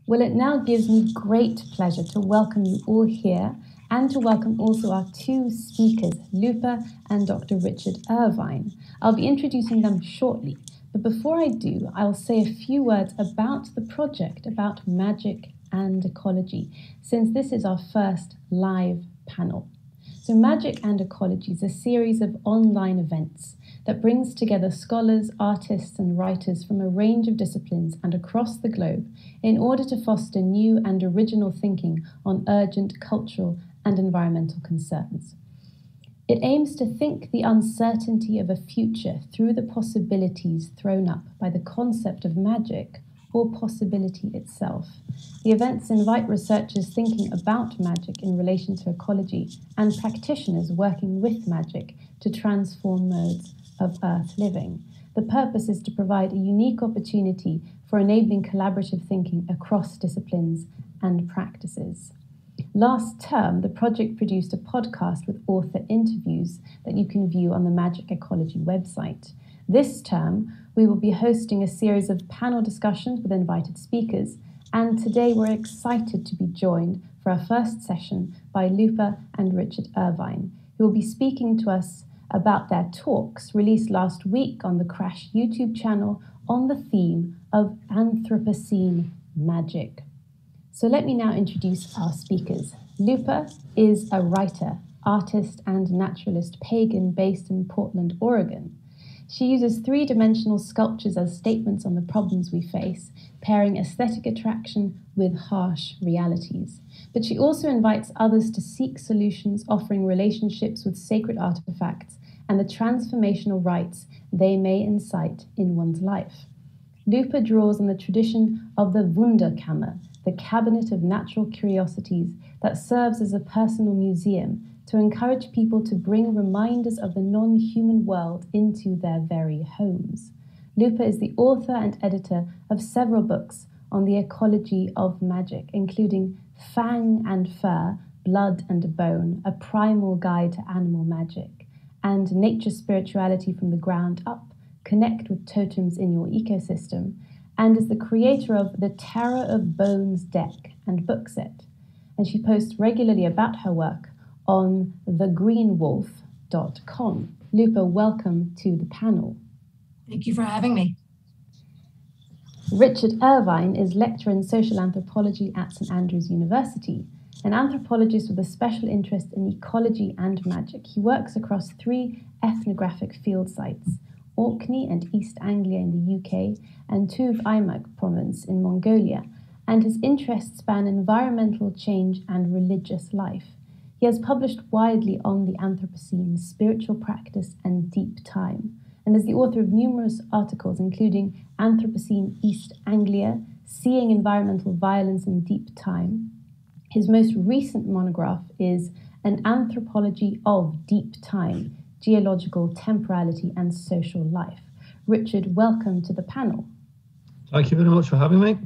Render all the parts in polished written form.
Well, it now gives me great pleasure to welcome you all here and to welcome also our two speakers, Lupa and Dr. Richard Irvine. I'll be introducing them shortly, but before I do, I'll say a few words about the project, about magic and ecology, since this is our first live panel. So Magic and Ecology is a series of online events that brings together scholars, artists and writers from a range of disciplines and across the globe in order to foster new and original thinking on urgent cultural and environmental concerns. It aims to think the uncertainty of a future through the possibilities thrown up by the concept of magic or possibility itself. The events invite researchers thinking about magic in relation to ecology and practitioners working with magic to transform modes of Earth living. The purpose is to provide a unique opportunity for enabling collaborative thinking across disciplines and practices. Last term, the project produced a podcast with author interviews that you can view on the Magic Ecology website. This term, we will be hosting a series of panel discussions with invited speakers, and today we're excited to be joined for our first session by Lupa and Richard Irvine, who will be speaking to us about their talks released last week on the CRASSH YouTube channel on the theme of Anthropocene magic. So let me now introduce our speakers. Lupa is a writer, artist, and naturalist pagan based in Portland, Oregon. She uses three-dimensional sculptures as statements on the problems we face, pairing aesthetic attraction with harsh realities. But she also invites others to seek solutions, offering relationships with sacred artifacts and the transformational rites they may incite in one's life. Lupa draws on the tradition of the Wunderkammer, the cabinet of natural curiosities that serves as a personal museum to encourage people to bring reminders of the non-human world into their very homes. Lupa is the author and editor of several books on the ecology of magic, including Fang and Fur, Blood and Bone, a primal guide to animal magic, and Nature Spirituality from the Ground Up, Connect with Totems in Your Ecosystem, and is the creator of the Terror of Bones deck and book set. And she posts regularly about her work on thegreenwolf.com. Lupa, welcome to the panel. Thank you for having me. Richard Irvine is lecturer in social anthropology at St Andrews University, an anthropologist with a special interest in ecology and magic. He works across 3 ethnographic field sites, Orkney and East Anglia in the UK, and Tuv Aimak province in Mongolia, and his interests span environmental change and religious life. He has published widely on the Anthropocene, spiritual practice, and deep time, and is the author of numerous articles, including Anthropocene East Anglia, Seeing Environmental Violence in Deep Time. His most recent monograph is An Anthropology of Deep Time, Geological Temporality and Social Life. Richard, welcome to the panel. Thank you very much for having me.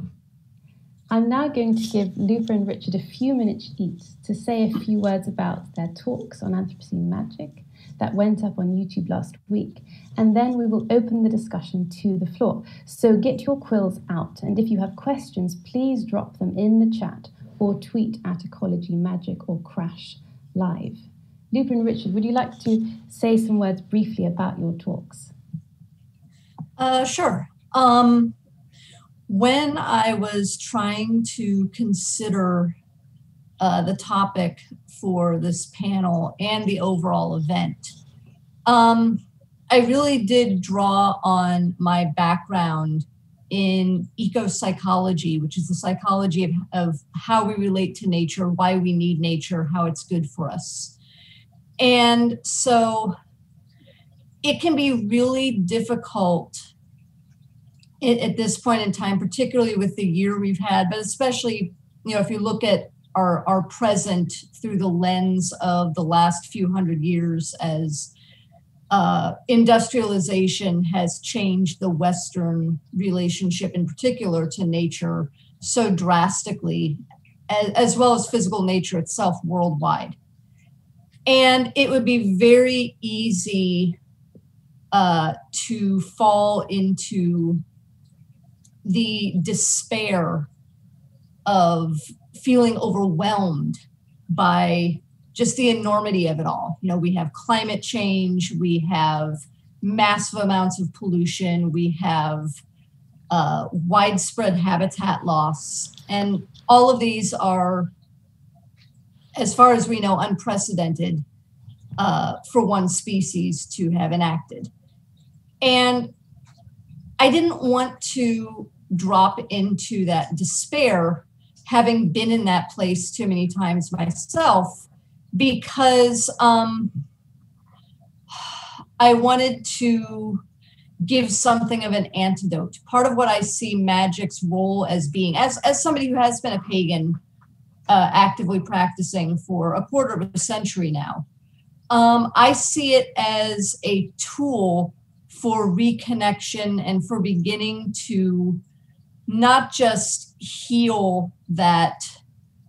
I'm now going to give Lupa and Richard a few minutes each to say a few words about their talks on Anthropocene magic that went up on YouTube last week, and then we will open the discussion to the floor. So get your quills out, and if you have questions, please drop them in the chat or tweet at Ecology Magic or CRASSH Live. Lupa and Richard, would you like to say some words briefly about your talks? Sure. When I was trying to consider the topic for this panel and the overall event, I really did draw on my background in eco-psychology, which is the psychology of how we relate to nature, why we need nature, how it's good for us. And so it can be really difficult at this point in time, particularly with the year we've had, but especially, if you look at our present through the lens of the last few hundred years as industrialization has changed the Western relationship in particular to nature so drastically, as well as physical nature itself worldwide. And it would be very easy to fall into the despair of feeling overwhelmed by just the enormity of it all. You know, we have climate change, we have massive amounts of pollution, we have widespread habitat loss, and all of these are, as far as we know, unprecedented for one species to have enacted. And I didn't want to drop into that despair, having been in that place too many times myself, because I wanted to give something of an antidote. Part of what I see magic's role as being, as somebody who has been a pagan, actively practicing for a quarter of a century now, I see it as a tool for reconnection and for beginning to not just heal that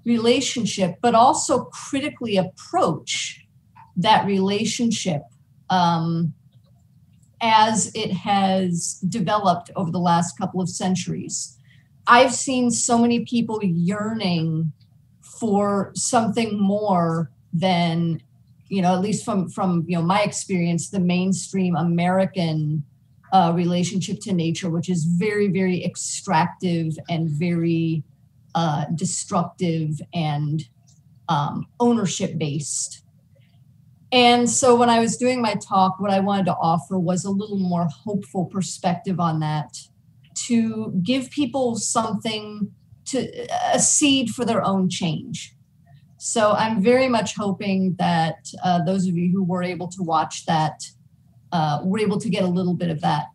relationship, but also critically approach that relationship as it has developed over the last couple of centuries. I've seen so many people yearning for something more than, you know, at least from you know, my experience, the mainstream American relationship to nature, which is very, very extractive and very destructive and ownership based. And so when I was doing my talk, what I wanted to offer was a little more hopeful perspective on that, to give people something, a seed for their own change. So I'm very much hoping that those of you who were able to watch that were able to get a little bit of that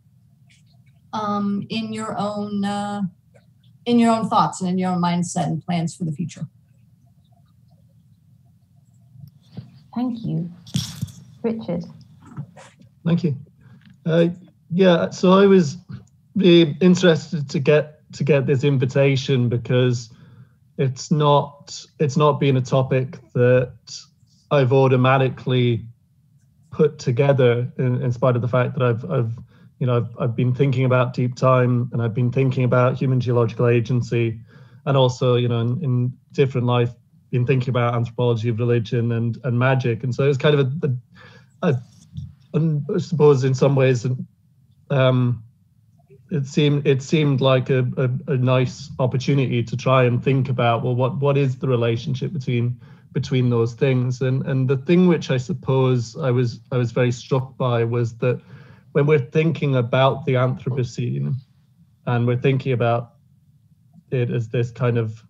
in your own thoughts and in your own mindset and plans for the future. Thank you. Richard. Thank you. Yeah, so I was really interested to get this invitation because it's not been a topic that I've automatically put together, in spite of the fact that I've been thinking about deep time, and I've been thinking about human geological agency, and also, you know, in different life, been thinking about anthropology of religion and magic. And so it's kind of I suppose in some ways it seemed like a nice opportunity to try and think about, well, what is the relationship between those things. And the thing which I suppose I was very struck by was that when we're thinking about the Anthropocene, and we're thinking about it as this kind of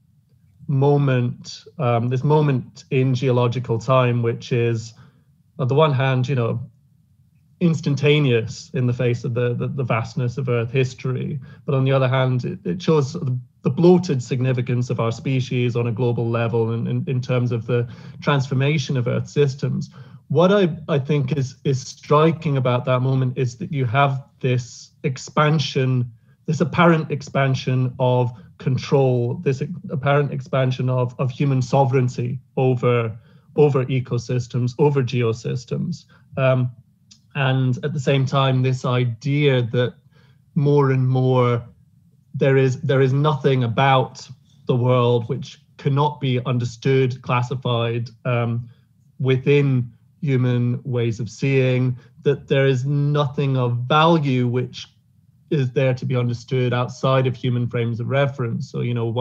moment, this moment in geological time, which is on the one hand, you know, instantaneous in the face of the vastness of Earth history, but on the other hand, it shows the bloated significance of our species on a global level, and in terms of the transformation of Earth systems. What I think is striking about that moment is that you have this expansion, this apparent expansion of control, this apparent expansion of human sovereignty over ecosystems, over geosystems. And at the same time, this idea that more and more there is nothing about the world which cannot be understood, classified within human ways of seeing, that there is nothing of value which is there to be understood outside of human frames of reference. So, you know,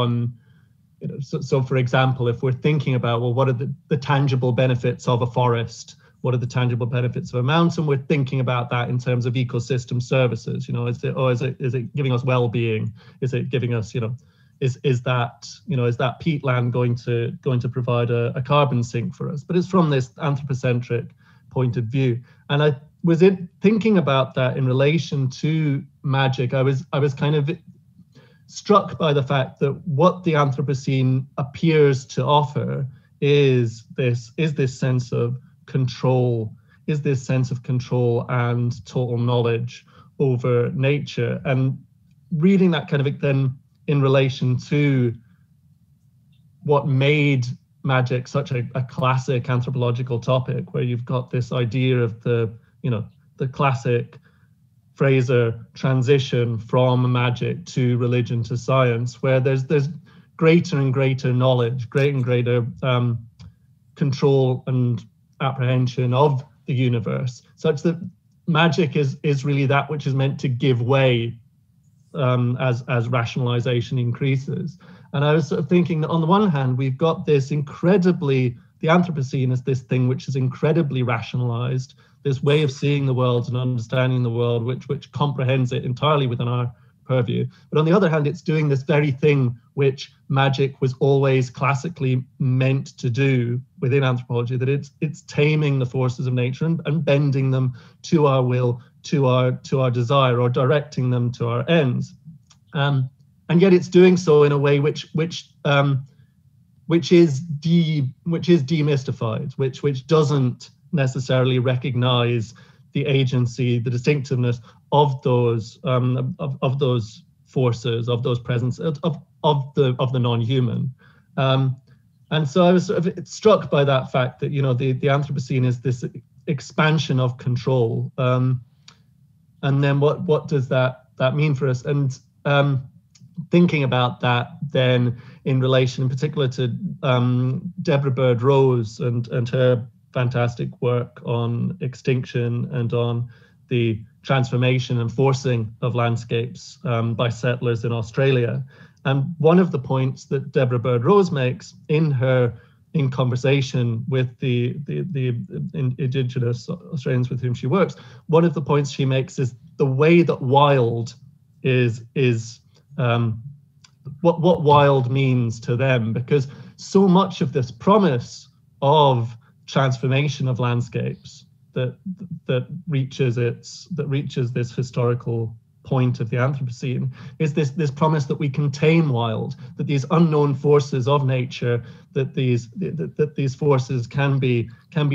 so for example, if we're thinking about, well, what are the tangible benefits of a forest? What are the tangible benefits of a mountain? We're thinking about that in terms of ecosystem services. You know, is it giving us well-being? Is it giving us, you know, is that peatland going to provide a carbon sink for us? But it's from this anthropocentric point of view. And I was thinking about that in relation to magic. I was kind of struck by the fact that what the Anthropocene appears to offer is this sense of control, is this sense of control and total knowledge over nature. And reading that kind of then in relation to what made magic such a classic anthropological topic, where you've got this idea of the classic Fraser transition from magic to religion to science, where there's greater and greater knowledge, greater and greater control and apprehension of the universe, such that magic is really that which is meant to give way as rationalization increases. And I was sort of thinking that on the one hand, we've got this incredibly, the Anthropocene is this thing which is incredibly rationalized, this way of seeing the world and understanding the world, which comprehends it entirely within our purview. But on the other hand, it's doing this very thing which magic was always classically meant to do within anthropology, that it's taming the forces of nature and bending them to our will, to our desire, or directing them to our ends. And yet it's doing so in a way which is demystified, which doesn't necessarily recognize the agency, the distinctiveness of those forces, of those presence, of the non-human. And so I was sort of struck by that fact that, you know, the Anthropocene is this expansion of control. And then what does that mean for us? And thinking about that then in relation in particular to Deborah Bird Rose and her fantastic work on extinction and on the transformation and forcing of landscapes by settlers in Australia. And one of the points that Deborah Bird Rose makes in conversation with the Indigenous Australians with whom she works, one of the points she makes is the way that wild is what wild means to them, because so much of this promise of transformation of landscapes that reaches this historical point of the Anthropocene is this promise that we can tame wild, that these unknown forces of nature, that these forces can be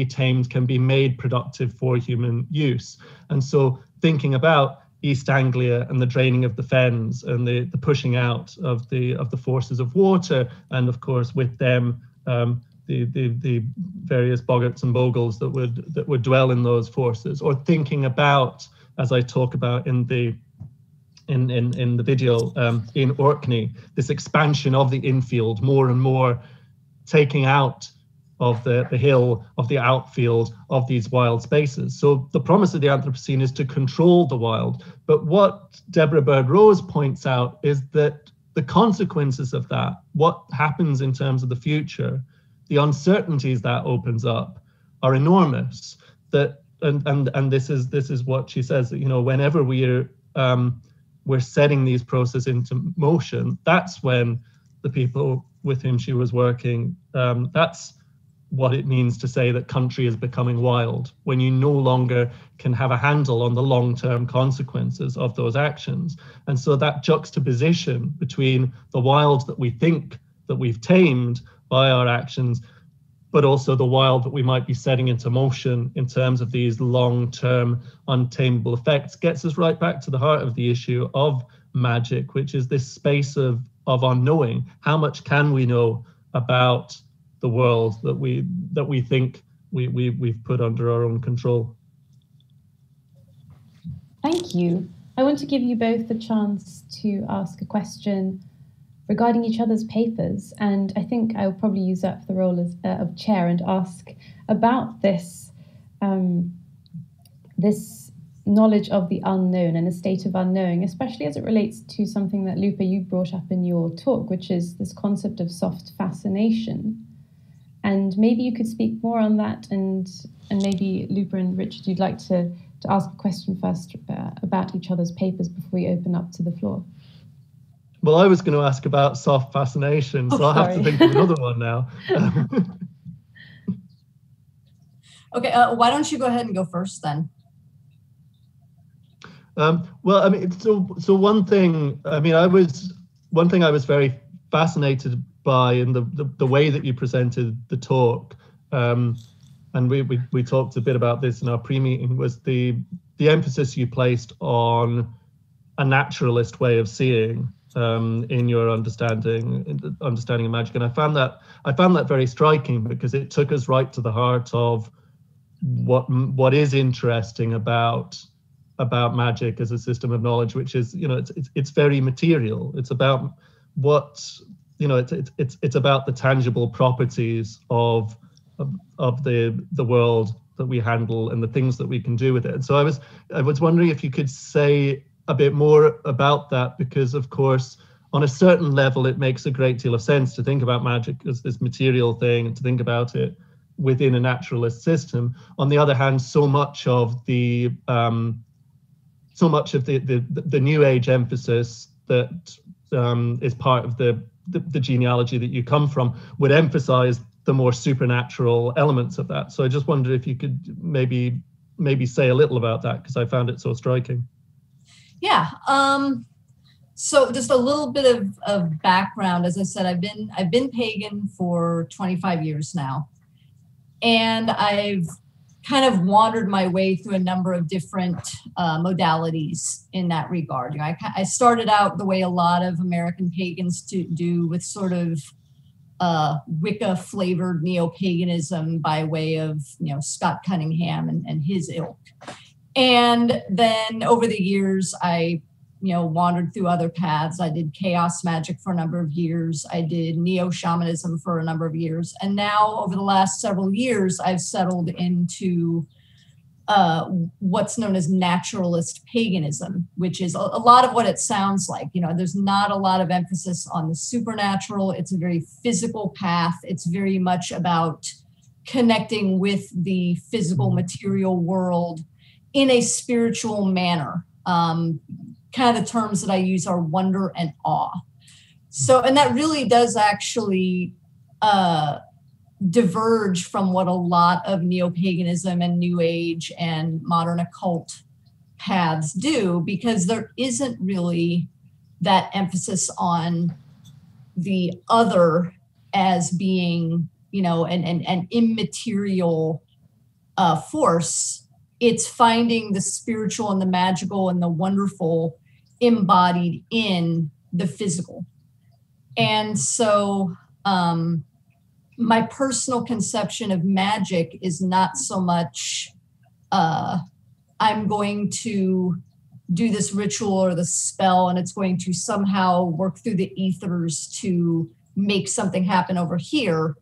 tamed, can be made productive for human use. And so thinking about East Anglia and the draining of the fens and the pushing out of the forces of water, and of course with them the various boggarts and bogles that would dwell in those forces, or thinking about, as I talk about in the video in Orkney, this expansion of the infield, more and more taking out of the hill, of the outfield, of these wild spaces. So the promise of the Anthropocene is to control the wild. But what Deborah Bird Rose points out is that the consequences of that, what happens in terms of the future, the uncertainties that opens up are enormous. That and this is what she says, that, you know, whenever we're setting these processes into motion, that's when the people with whom she was working, that's what it means to say that country is becoming wild, when you no longer can have a handle on the long-term consequences of those actions. And so that juxtaposition between the wild that we think that we've tamed by our actions, but also the wild that we might be setting into motion in terms of these long-term untamable effects, gets us right back to the heart of the issue of magic, which is this space of unknowing. How much can we know about the world that we think we've put under our own control? Thank you. I want to give you both the chance to ask a question regarding each other's papers, and I think I will probably use up the role of chair and ask about this this knowledge of the unknown and a state of unknowing, especially as it relates to something that, Lupa, you brought up in your talk, which is this concept of soft fascination. And maybe you could speak more on that, and maybe Lupa and Richard, you'd like to ask a question first about each other's papers before we open up to the floor. Well, I was going to ask about soft fascination, so I'll have to think of another one now. Okay, why don't you go ahead and go first then? Well, I mean, so one thing I was very fascinated by in the way that you presented the talk, and we talked a bit about this in our pre-meeting, was the emphasis you placed on a naturalist way of seeing in your understanding of magic. And I found that very striking, because it took us right to the heart of what is interesting about magic as a system of knowledge, which is, you know, it's very material. It's about what it's about the tangible properties of the world that we handle and the things that we can do with it. And so I was wondering if you could say a bit more about that, because of course, on a certain level, it makes a great deal of sense to think about magic as this material thing and to think about it within a naturalist system. On the other hand, so much of the New Age emphasis that is part of the genealogy that you come from would emphasize the more supernatural elements of that. So I just wondered if you could maybe say a little about that, because I found it so striking. Yeah. So just a little bit of background. As I said, I've been pagan for 25 years now, and I've kind of wandered my way through a number of different modalities in that regard. I started out the way a lot of American pagans do, with sort of Wicca flavored neo-paganism by way of Scott Cunningham and his ilk. And then over the years, I wandered through other paths. I did chaos magic for a number of years. I did neo-shamanism for a number of years. And now over the last several years, I've settled into what's known as naturalist paganism, which is a lot of what it sounds like. There's not a lot of emphasis on the supernatural. It's a very physical path. It's very much about connecting with the physical material world in a spiritual manner. Kind of the terms that I use are wonder and awe. So, and that really does actually diverge from what a lot of neo-paganism and New Age and modern occult paths do, because there isn't really that emphasis on the other as being, an immaterial force. It's finding the spiritual and the magical and the wonderful embodied in the physical. And so my personal conception of magic is not so much I'm going to do this ritual or the spell and it's going to somehow work through the ethers to make something happen over here.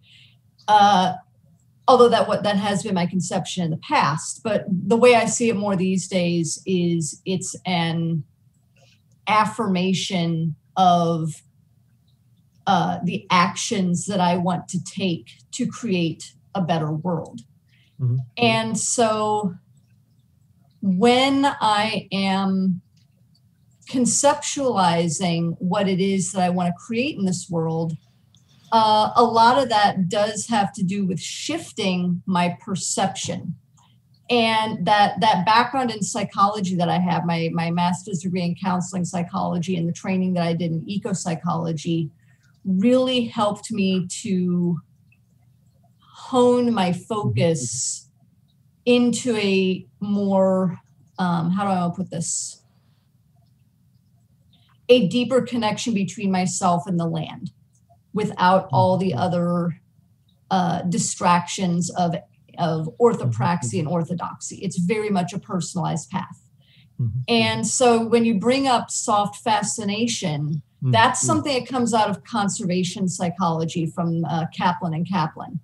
Although that has been my conception in the past, but the way I see it more these days is it's an affirmation of the actions that I want to take to create a better world. Mm-hmm. And so when I am conceptualizing what it is that I want to create in this world, a lot of that does have to do with shifting my perception. And that background in psychology that I have, my master's degree in counseling psychology and the training that I did in eco-psychology, really helped me to hone my focus into a more, how do I want to put this? A deeper connection between myself and the land, without all the other distractions of orthopraxy and orthodoxy. It's very much a personalized path. Mm-hmm. And so when you bring up soft fascination, that's something that comes out of conservation psychology from Kaplan and Kaplan.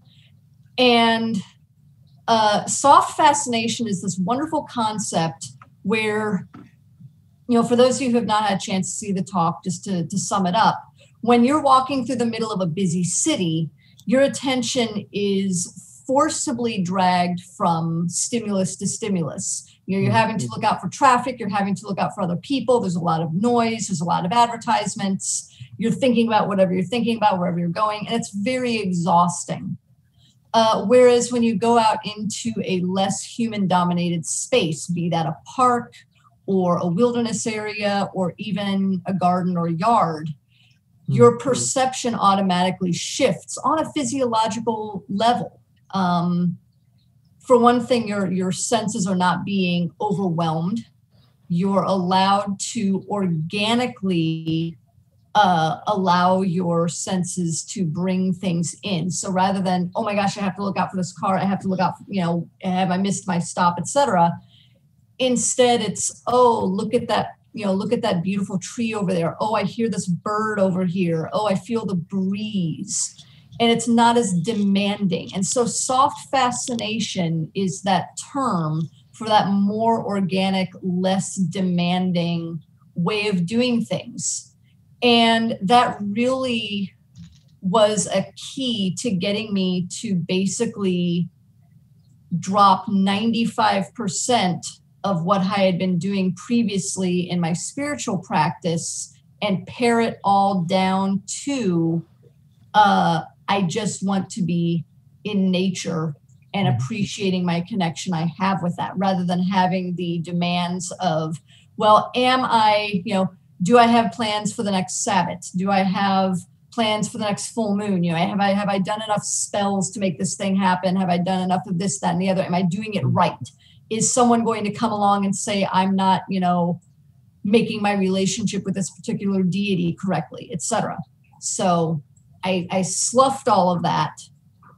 And soft fascination is this wonderful concept where, for those of you who have not had a chance to see the talk, just to sum it up, when you're walking through the middle of a busy city, your attention is forcibly dragged from stimulus to stimulus. You're having to look out for traffic. You're having to look out for other people. There's a lot of noise. There's a lot of advertisements. You're thinking about whatever you're thinking about, wherever you're going, and it's very exhausting. Whereas when you go out into a less human-dominated space, be that a park or a wilderness area or even a garden or yard, your perception automatically shifts on a physiological level. For one thing, your senses are not being overwhelmed. You're allowed to organically allow your senses to bring things in. So rather than, oh my gosh, I have to look out for this car, I have to look out for, have I missed my stop, etc. Instead, it's, oh, look at that look at that beautiful tree over there. Oh, I hear this bird over here. Oh, I feel the breeze. And it's not as demanding. And so soft fascination is that term for that more organic, less demanding way of doing things. And that really was a key to getting me to basically drop 95% of what I had been doing previously in my spiritual practice and pare it all down to I just want to be in nature and appreciating my connection I have with that, rather than having the demands of, well, do I have plans for the next Sabbath? Do I have plans for the next full moon? Have I done enough spells to make this thing happen? Have I done enough of this, that, and the other? Am I doing it right? Is someone going to come along and say I'm not, making my relationship with this particular deity correctly, etc.? So I sloughed all of that,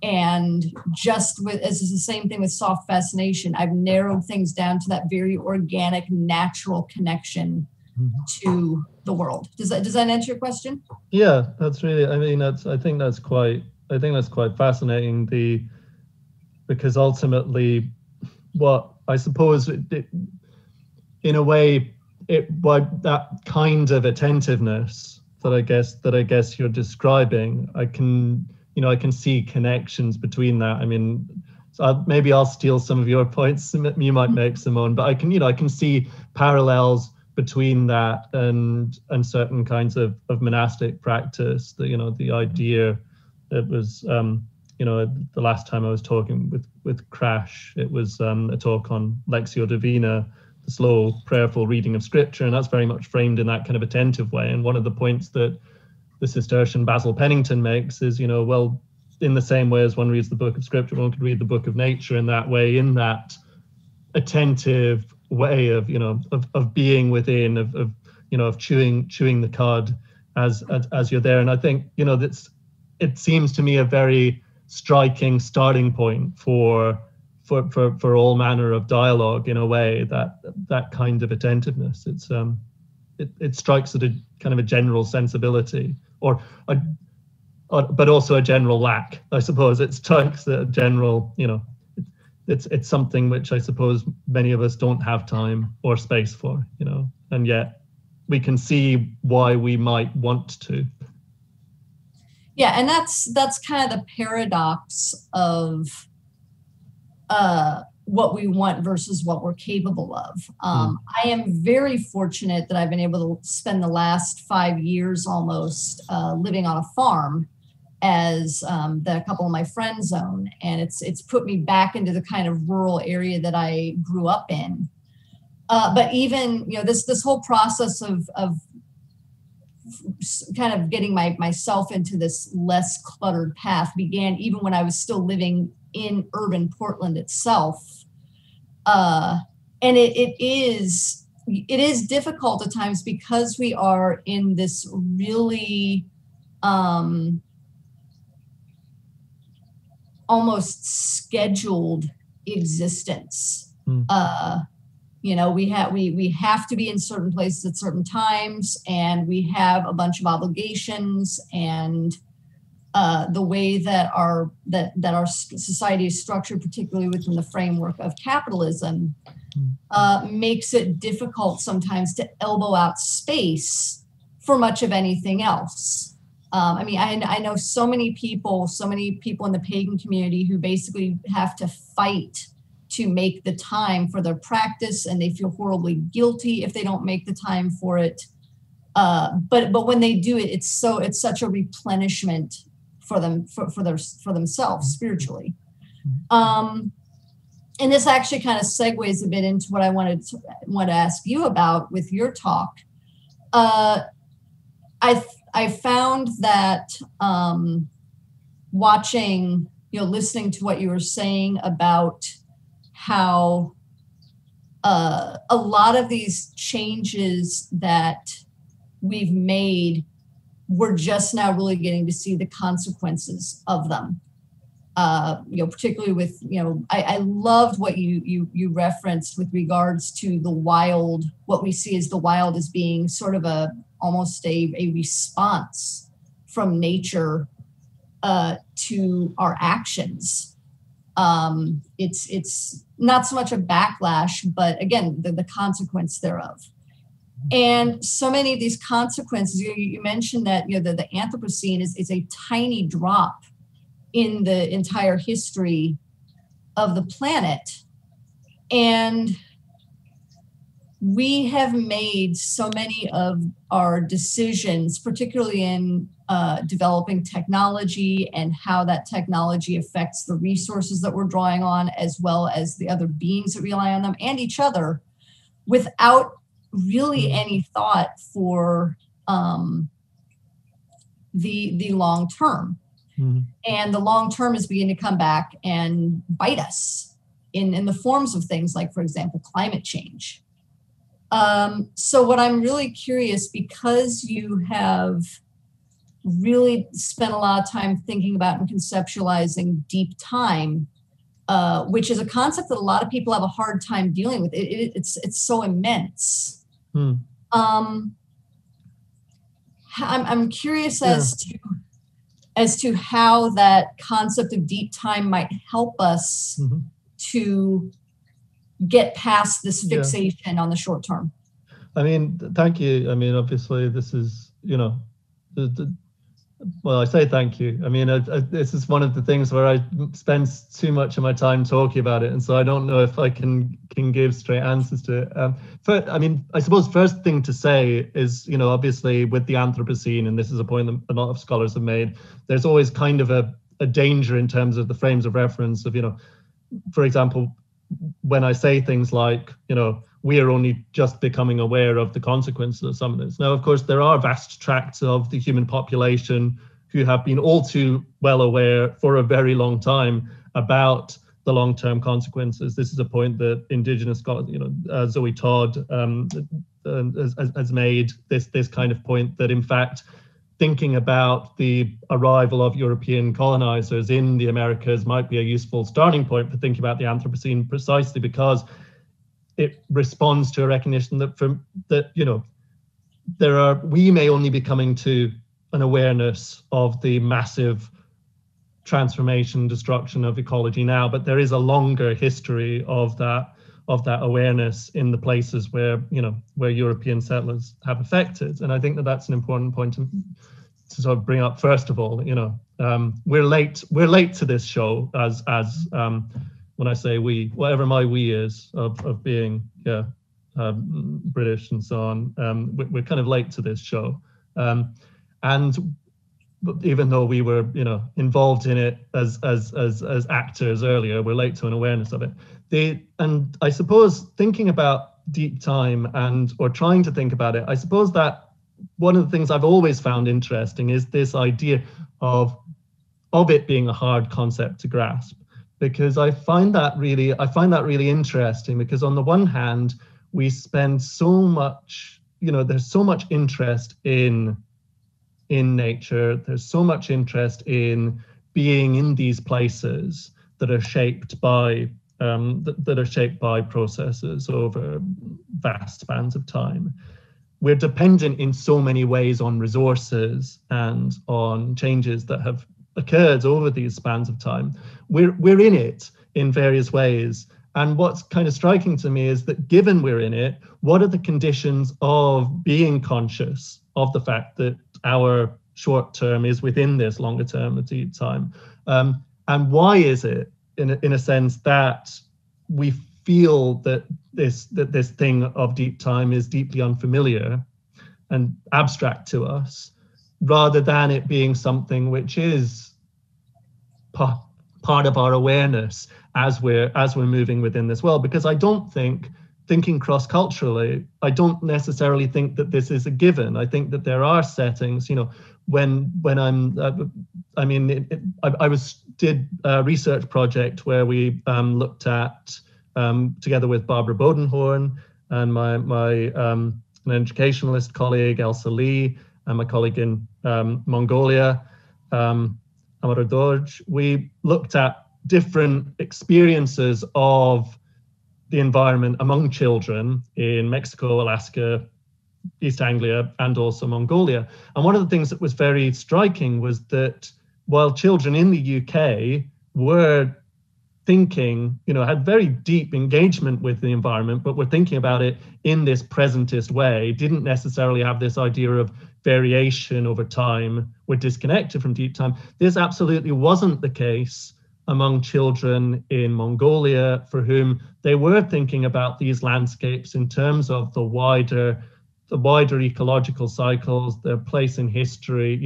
and as is the same thing with soft fascination, I've narrowed things down to that very organic, natural connection to the world. Does that answer your question? Yeah, that's really. I think that's quite fascinating. Because ultimately, what I suppose in a way, that kind of attentiveness that I guess you're describing, I can see connections between that. So maybe I'll steal some of your points. You might make some own, but I can see parallels between that and certain kinds of monastic practice. The idea, it was the last time I was talking with CRASSH, it was a talk on Lectio Divina, the slow prayerful reading of scripture, and that's very much framed in that kind of attentive way. And one of the points that the Cistercian Basil Pennington makes is, well, in the same way as one reads the book of scripture, one could read the book of nature in that way, in that attentive way of being within, of chewing the cud as you're there. And I think it seems to me a very striking starting point for all manner of dialogue, in a way, that kind of attentiveness. It strikes at a kind of a general sensibility, but also a general lack, I suppose. It strikes at a general, it's something which I suppose many of us don't have time or space for, and yet we can see why we might want to. Yeah, and that's kind of the paradox of what we want versus what we're capable of. I am very fortunate that I've been able to spend the last 5 years almost living on a farm, as that a couple of my friends own, and it's put me back into the kind of rural area that I grew up in. But even this whole process of kind of getting myself into this less cluttered path began even when I was still living in urban Portland itself. And it is difficult at times because we are in this really almost scheduled existence. We have to be in certain places at certain times, and we have a bunch of obligations, and the way that our society is structured, particularly within the framework of capitalism, makes it difficult sometimes to elbow out space for much of anything else. I know so many people in the pagan community who basically have to fight to make the time for their practice, and they feel horribly guilty if they don't make the time for it. But when they do it, it's such a replenishment for them, for themselves spiritually. And this actually kind of segues a bit into what I want to ask you about with your talk. I found that watching, listening to what you were saying about how a lot of these changes that we've made, we're just now really getting to see the consequences of them. particularly with, I loved what you referenced with regards to the wild, what we see as the wild as being sort of almost a response from nature to our actions. It's not so much a backlash, but again, the consequence thereof. And so many of these consequences, you mentioned that the Anthropocene is a tiny drop in the entire history of the planet. And we have made so many of our decisions, particularly in developing technology and how that technology affects the resources that we're drawing on, as well as the other beings that rely on them and each other, without really any thought for the long term. Mm-hmm. And the long term is beginning to come back and bite us in the forms of things like, for example, climate change. So what I'm really curious, because you have really spent a lot of time thinking about and conceptualizing deep time, which is a concept that a lot of people have a hard time dealing with. It's so immense. I'm curious as to how that concept of deep time might help us to get past this fixation on the short term. I mean, thank you. I mean, obviously, this is, well, I say thank you. I mean, this is one of the things where I spend too much of my time talking about it, and so I don't know if I can give straight answers to it. I suppose first thing to say is, obviously with the Anthropocene, and this is a point that a lot of scholars have made, there's always kind of a danger in terms of the frames of reference of, for example, when I say things like, we are only just becoming aware of the consequences of some of this. Now, of course, there are vast tracts of the human population who have been all too well aware for a very long time about the long-term consequences. This is a point that Indigenous scholars, Zoe Todd has made this kind of point that, in fact, thinking about the arrival of European colonizers in the Americas might be a useful starting point for thinking about the Anthropocene, precisely because it responds to a recognition that we may only be coming to an awareness of the massive transformation, destruction of ecology now, but there is a longer history of that awareness in the places where European settlers have affected. And I think that that's an important point to sort of bring up. First of all, we're late to this show as when I say we, whatever my we is of being British and so on, we're kind of late to this show, and even though we were involved in it as actors earlier, we're late to an awareness of it. And I suppose thinking about deep time or trying to think about it, I suppose that one of the things I've always found interesting is this idea of it being a hard concept to grasp. Because I find that really interesting, because on the one hand, we spend so much, there's so much interest in nature, there's so much interest in being in these places that are shaped by processes over vast spans of time. We're dependent in so many ways on resources and on changes that have occurred over these spans of time. We're in it in various ways. And what's kind of striking to me is that given we're in it, what are the conditions of being conscious of the fact that our short term is within this longer term of deep time? And why is it, in a sense, that we feel that this thing of deep time is deeply unfamiliar and abstract to us, rather than it being something which is part of our awareness as we're moving within this world? Because I don't think, thinking cross-culturally, I don't necessarily think that this is a given. I think that there are settings, when I did a research project where we looked at, together with Barbara Bodenhorn and my an educationalist colleague, Elsa Lee, and my colleague in Mongolia, Amador, we looked at different experiences of the environment among children in Mexico, Alaska, East Anglia, and also Mongolia. And one of the things that was very striking was that while children in the UK were thinking, had very deep engagement with the environment, but were thinking about it in this presentist way, didn't necessarily have this idea of variation over time, were disconnected from deep time. This absolutely wasn't the case among children in Mongolia, for whom they were thinking about these landscapes in terms of the wider ecological cycles, their place in history,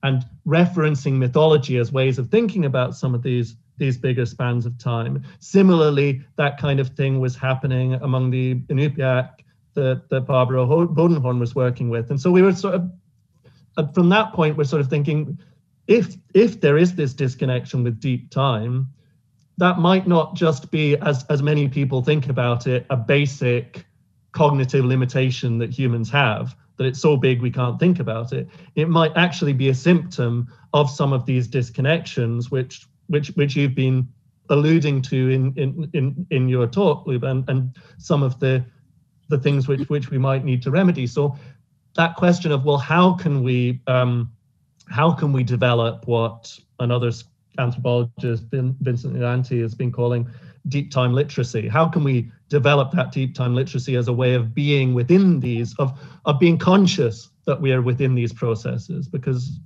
and referencing mythology as ways of thinking about some of these bigger spans of time. Similarly, that kind of thing was happening among the Inupiaq that Barbara Bodenhorn was working with. And so we were sort of, from that point, we're sort of thinking, if there is this disconnection with deep time, that might not just be, as many people think about it, a basic cognitive limitation that humans have, that it's so big we can't think about it. It might actually be a symptom of some of these disconnections, which you've been alluding to in your talk, Lupa, and some of the things which we might need to remedy. So that question of, well, how can we develop what another anthropologist, Vincent Iranti, has been calling deep time literacy? How can we develop that deep time literacy as a way of being within these, of being conscious that we are within these processes, because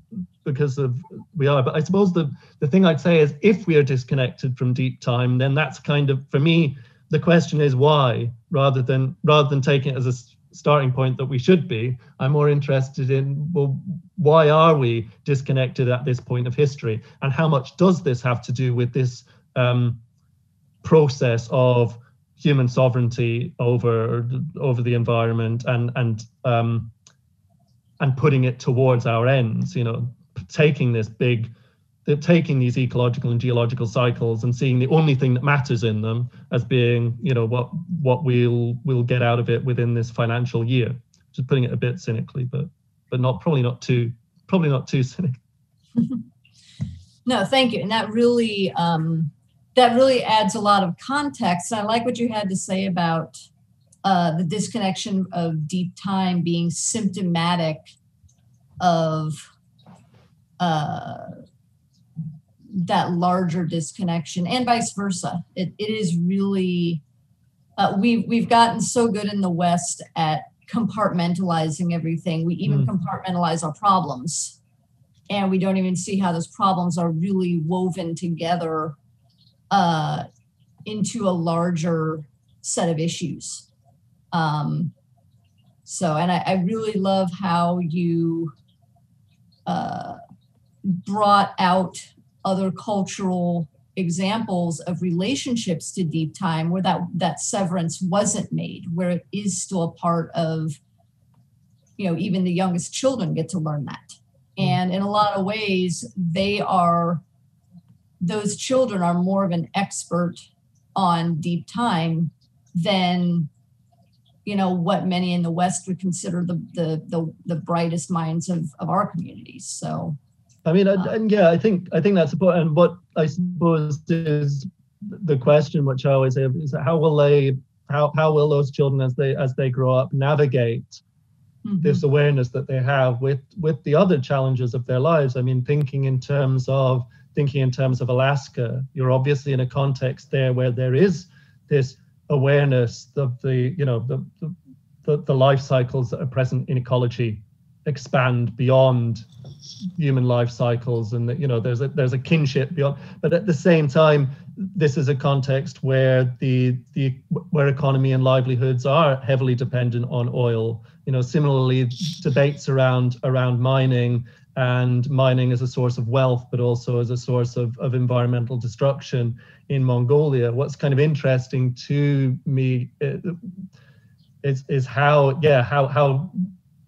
we are. But I suppose the thing I'd say is, if we are disconnected from deep time, then that's kind of, for me, the question is why, rather than taking it as a starting point that we should be. I'm more interested in, well, why are we disconnected at this point of history, and how much does this have to do with this process of human sovereignty over the environment and putting it towards our ends, taking these ecological and geological cycles and seeing the only thing that matters in them as being, what we'll get out of it within this financial year. Just putting it a bit cynically, but probably not too cynical. No, thank you. And that really adds a lot of context. I like what you had to say about the disconnection of deep time being symptomatic of that larger disconnection, and vice versa. It is really, we've gotten so good in the West at compartmentalizing everything. We even compartmentalize our problems, and we don't even see how those problems are really woven together into a larger set of issues. And I really love how you brought out other cultural examples of relationships to deep time where that severance wasn't made, where it is still a part of, even the youngest children get to learn that. And in a lot of ways, those children are more of an expert on deep time than, what many in the West would consider the brightest minds of our communities. So, I mean, I think that's important. And what I suppose is the question, which I always have, is how will those children, as they grow up, navigate this awareness that they have with the other challenges of their lives? I mean, thinking in terms of Alaska, you're obviously in a context there where there is this awareness of the life cycles that are present in ecology expand beyond human life cycles, and that there's a kinship beyond. But at the same time, this is a context where where economy and livelihoods are heavily dependent on oil. Similarly, debates around mining, and mining as a source of wealth, but also as a source of environmental destruction in Mongolia. What's kind of interesting to me is how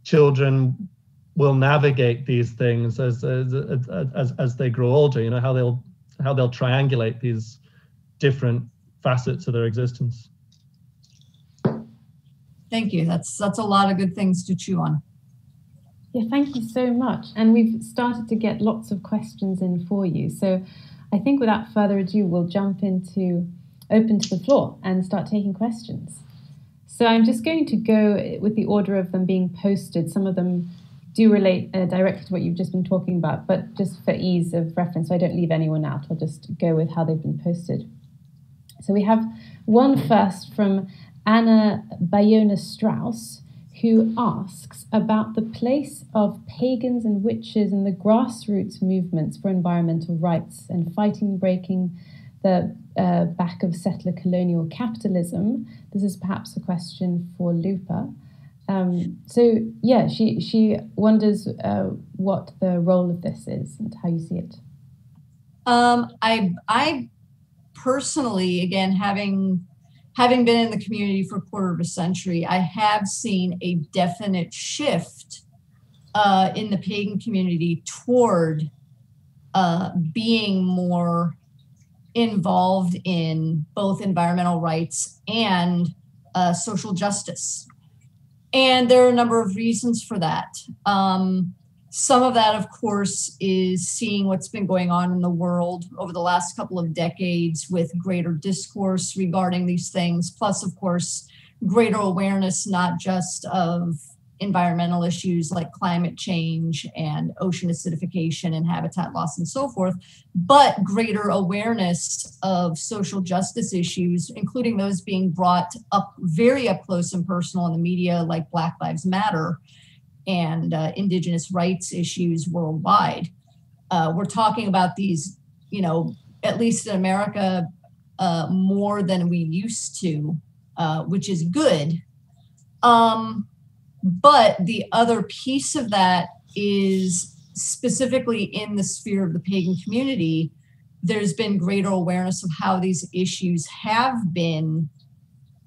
children will navigate these things as they grow older. How they'll triangulate these different facets of their existence. Thank you. That's a lot of good things to chew on. Yeah, thank you so much. And we've started to get lots of questions in for you. So I think without further ado, we'll jump into open to the floor and start taking questions. So I'm just going to go with the order of them being posted. Some of them do relate directly to what you've just been talking about, but just for ease of reference, so I don't leave anyone out, I'll just go with how they've been posted. So we have one first from Anna Bayona Strauss, who asks about the place of pagans and witches in the grassroots movements for environmental rights and breaking the back of settler colonial capitalism. This is perhaps a question for Lupa. She wonders what the role of this is and how you see it. I personally, again, having been in the community for a quarter of a century, I have seen a definite shift in the pagan community toward being more involved in both environmental rights and social justice. And there are a number of reasons for that. Some of that, of course, is seeing what's been going on in the world over the last couple of decades with greater discourse regarding these things, plus, of course, greater awareness, not just of environmental issues like climate change and ocean acidification and habitat loss and so forth, but greater awareness of social justice issues, including those being brought up very up close and personal in the media, like Black Lives Matter and indigenous rights issues worldwide. We're talking about these, at least in America, more than we used to, which is good. But the other piece of that is specifically in the sphere of the pagan community, there's been greater awareness of how these issues have been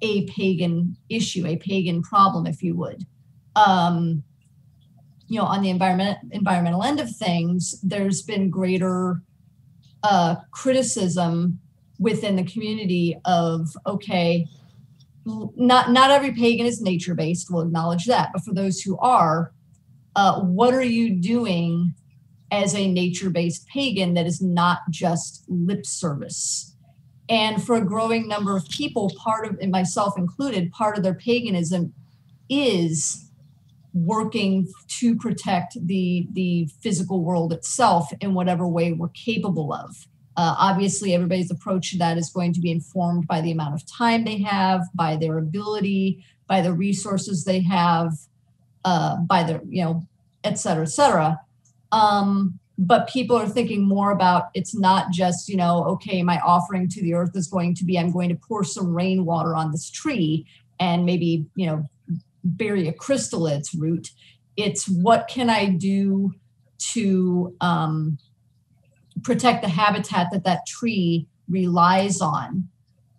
a pagan issue, a pagan problem, if you would. On the environmental end of things, there's been greater criticism within the community of, okay, not every pagan is nature-based, we'll acknowledge that, but for those who are, what are you doing as a nature-based pagan that is not just lip service? And for a growing number of people, and myself included, part of their paganism is working to protect the physical world itself in whatever way we're capable of. Obviously, everybody's approach to that is going to be informed by the amount of time they have, by their ability, by the resources they have, by their, et cetera, et cetera. But people are thinking more about, it's not just, okay, my offering to the earth is going to be, I'm going to pour some rainwater on this tree and maybe, bury a crystal at its root. It's what can I do to protect the habitat that tree relies on,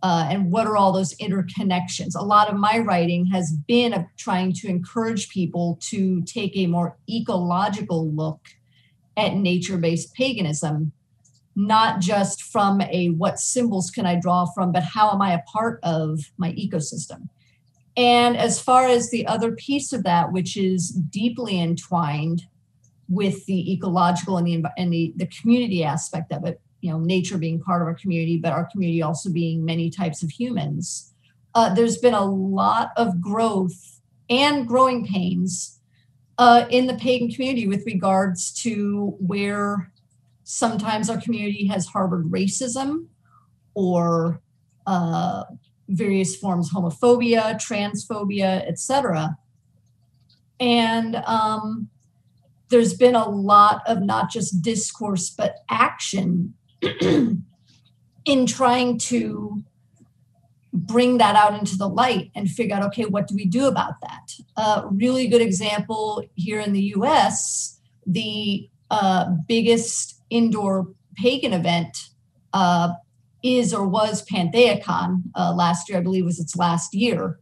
and what are all those interconnections? A lot of my writing has been of trying to encourage people to take a more ecological look at nature-based paganism, not just from a what symbols can I draw from, but how am I a part of my ecosystem? And as far as the other piece of that, which is deeply entwined with the ecological and the community aspect of it, nature being part of our community, but our community also being many types of humans, there's been a lot of growth and growing pains in the pagan community with regards to where sometimes our community has harbored racism or various forms of homophobia, transphobia, etc. And there's been a lot of not just discourse, but action in trying to bring that out into the light and figure out, okay, what do we do about that? Really good example here in the US, the biggest indoor pagan event is or was PantheaCon. Last year, I believe, was its last year.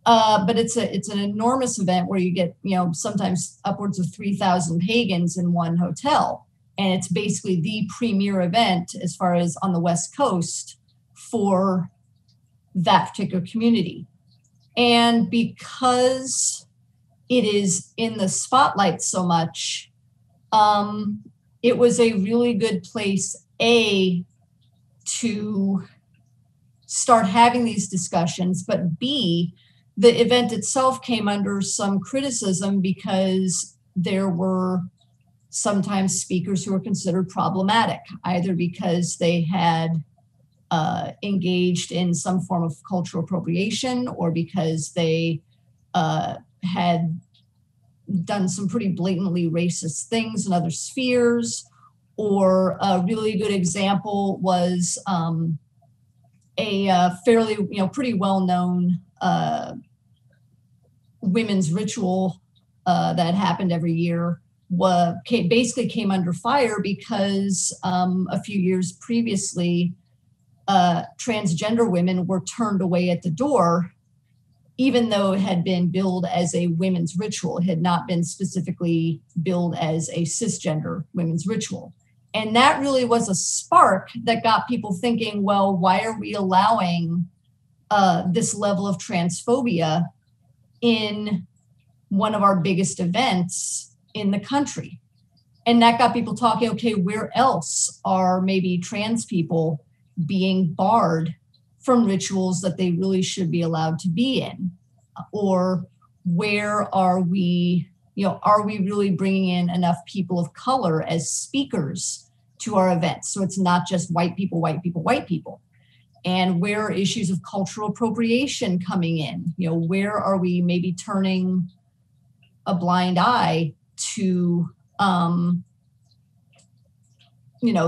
But it's an enormous event where you get, sometimes upwards of 3,000 pagans in one hotel. And it's basically the premier event as far as on the West Coast for that particular community. And because it is in the spotlight so much, it was a really good place, to start having these discussions, but B, the event itself came under some criticism because there were sometimes speakers who were considered problematic, either because they had engaged in some form of cultural appropriation or because they had done some pretty blatantly racist things in other spheres. Or a really good example was a fairly, pretty well-known women's ritual that happened every year basically came under fire because a few years previously, transgender women were turned away at the door, even though it had been billed as a women's ritual. It had not been specifically billed as a cisgender women's ritual. And that really was a spark that got people thinking, well, why are we allowing this level of transphobia in one of our biggest events in the country? And that got people talking, okay, where else are maybe trans people being barred from rituals that they really should be allowed to be in? Or where are we really bringing in enough people of color as speakers to our events? So it's not just white people, white people, white people. And where are issues of cultural appropriation coming in? Where are we maybe turning a blind eye to,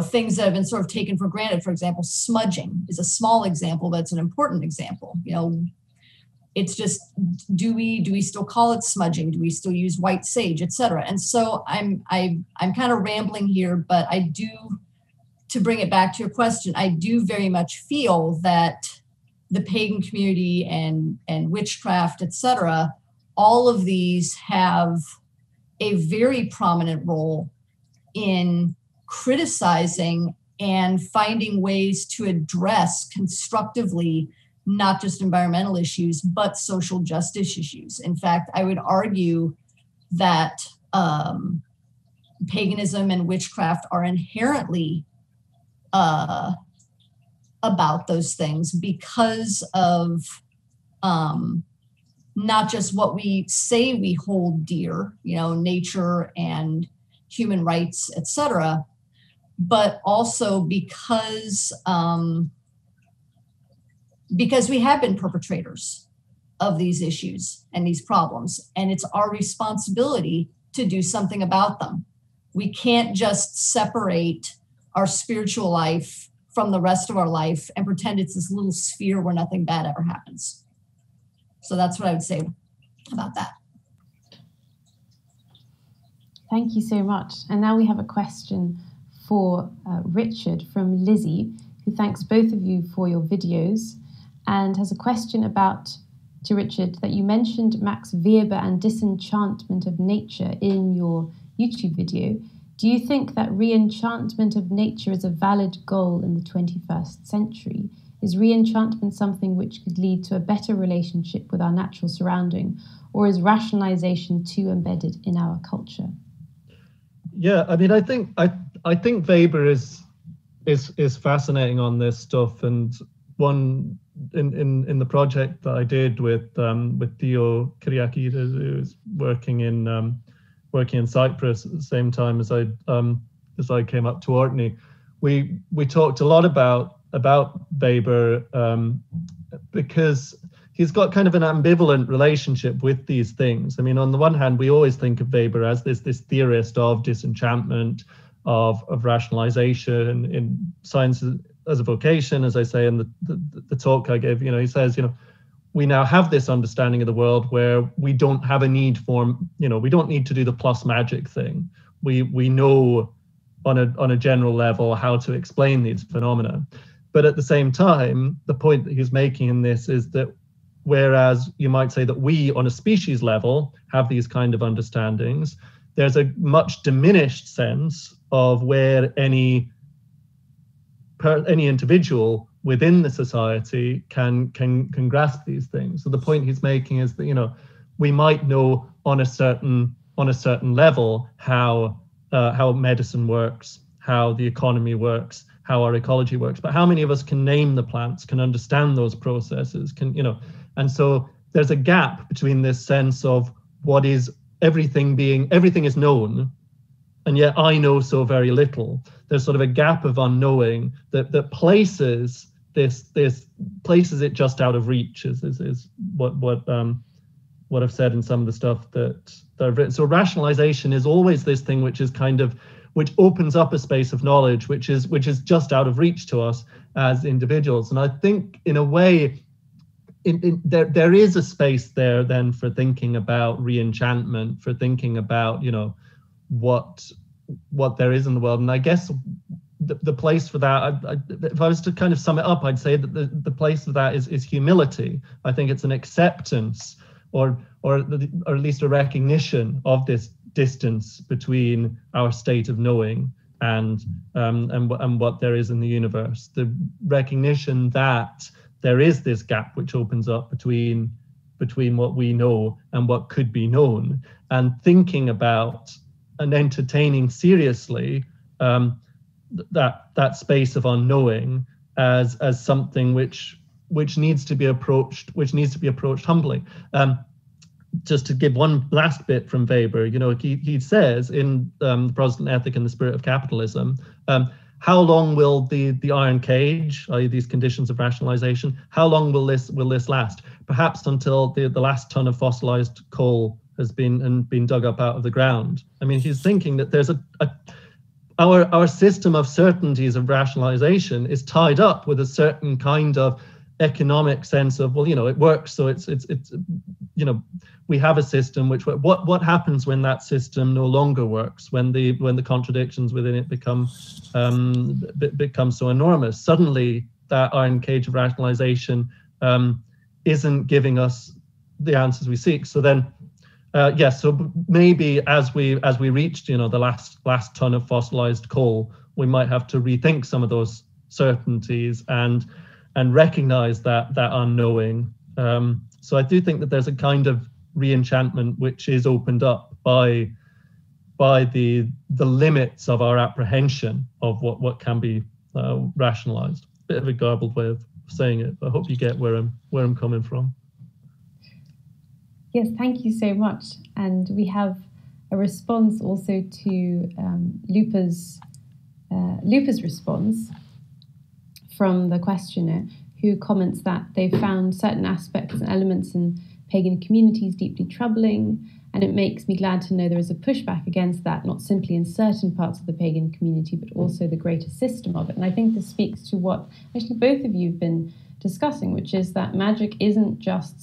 things that have been sort of taken for granted? For example, smudging is a small example, but it's an important example. It's just, do we still call it smudging? Do we still use white sage, et cetera? And so I'm kind of rambling here, but I do, to bring it back to your question, I do very much feel that the pagan community and witchcraft, et cetera, all of these have a very prominent role in criticizing and finding ways to address constructively not just environmental issues, but social justice issues. In fact, I would argue that paganism and witchcraft are inherently about those things because of not just what we say we hold dear, nature and human rights, et cetera, but also because we have been perpetrators of these issues and these problems, and it's our responsibility to do something about them. We can't just separate our spiritual life from the rest of our life and pretend it's this little sphere where nothing bad ever happens. So that's what I would say about that. Thank you so much. And now we have a question for Richard from Lizzie, who thanks both of you for your videos, and has a question to Richard, that you mentioned Max Weber and disenchantment of nature in your YouTube video. Do you think that re-enchantment of nature is a valid goal in the 21st century? Is re-enchantment something which could lead to a better relationship with our natural surrounding, or is rationalization too embedded in our culture? Yeah, I mean, I think Weber is fascinating on this stuff, and one in the project that I did with Theo Kyriakides, who's working in Cyprus at the same time as I came up to Orkney, we talked a lot about Weber because he's got kind of an ambivalent relationship with these things. I mean, on the one hand, we always think of Weber as this theorist of disenchantment, of rationalization in science as a vocation, as I say in the talk I gave. He says, we now have this understanding of the world where we don't have a need for, we don't need to do the plus magic thing. We know on a general level how to explain these phenomena. But at the same time, the point that he's making in this is that whereas you might say that we on a species level have these kind of understandings, there's a much diminished sense of where any individual within the society can grasp these things. So the point he's making is that, we might know on a certain level how medicine works, how the economy works, how our ecology works. But how many of us can name the plants, can understand those processes, and so there's a gap between this sense of what is everything is known, and yet I know so very little. There's sort of a gap of unknowing that places it just out of reach is what I've said in some of the stuff that I've written. So rationalization is always this thing which opens up a space of knowledge which is just out of reach to us as individuals. And I think in a way there is a space there then for thinking about re-enchantment, for thinking about what there is in the world. And I guess the place for that, if I was to kind of sum it up, I'd say that the place for that is humility. I think it's an acceptance or at least a recognition of this distance between our state of knowing and what there is in the universe. The recognition that there is this gap which opens up between what we know and what could be known, and thinking about and entertaining seriously that space of unknowing as something which needs to be approached humbly. Just to give one last bit from Weber, he says in the Protestant Ethic and the Spirit of Capitalism, how long will the iron cage, i.e. these conditions of rationalization, how long will this last? Perhaps until the last ton of fossilized coal has been dug up out of the ground. I mean, he's thinking that there's our system of certainties of rationalization is tied up with a certain kind of economic sense of, it works, so it's we have a system which, what happens when that system no longer works, when the contradictions within it become so enormous? Suddenly that iron cage of rationalization isn't giving us the answers we seek. So then so maybe as we reached the last ton of fossilized coal, we might have to rethink some of those certainties and recognize that unknowing. So I do think that there's a kind of re-enchantment which is opened up by the limits of our apprehension of what can be rationalized. Bit of a garbled way of saying it, but I hope you get where I'm coming from. Yes, thank you so much. And we have a response also to Lupa's response from the questioner, who comments that they found certain aspects and elements in pagan communities deeply troubling, and it makes me glad to know there is a pushback against that, not simply in certain parts of the pagan community, but also the greater system of it. And I think this speaks to what actually both of you have been discussing, which is that magic isn't just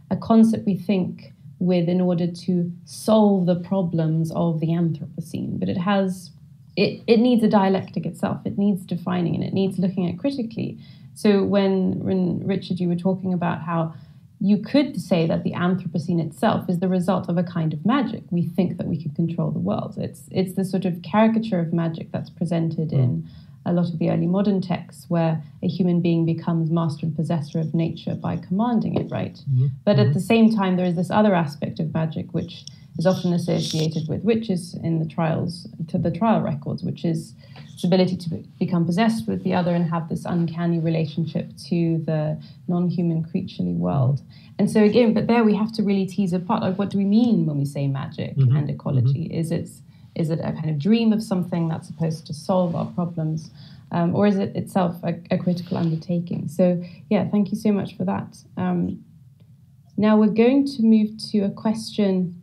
a concept we think with in order to solve the problems of the Anthropocene, but it needs a dialectic itself. It needs defining, and it needs looking at critically. So when Richard, you were talking about how you could say that the Anthropocene itself is the result of a kind of magic. We think that we can control the world. It's the sort of caricature of magic that's presented in a lot of the early modern texts, where a human being becomes master and possessor of nature by commanding it, right? Mm-hmm. But at the same time, there is this other aspect of magic which is often associated with witches in the trial records, which is its ability to become possessed with the other and have this uncanny relationship to the non-human creaturely world. And so again, but there we have to really tease apart, like, what do we mean when we say magic and ecology? Is it a kind of dream of something that's supposed to solve our problems, or is it itself a critical undertaking? So yeah, thank you so much for that. Now we're going to move to a question.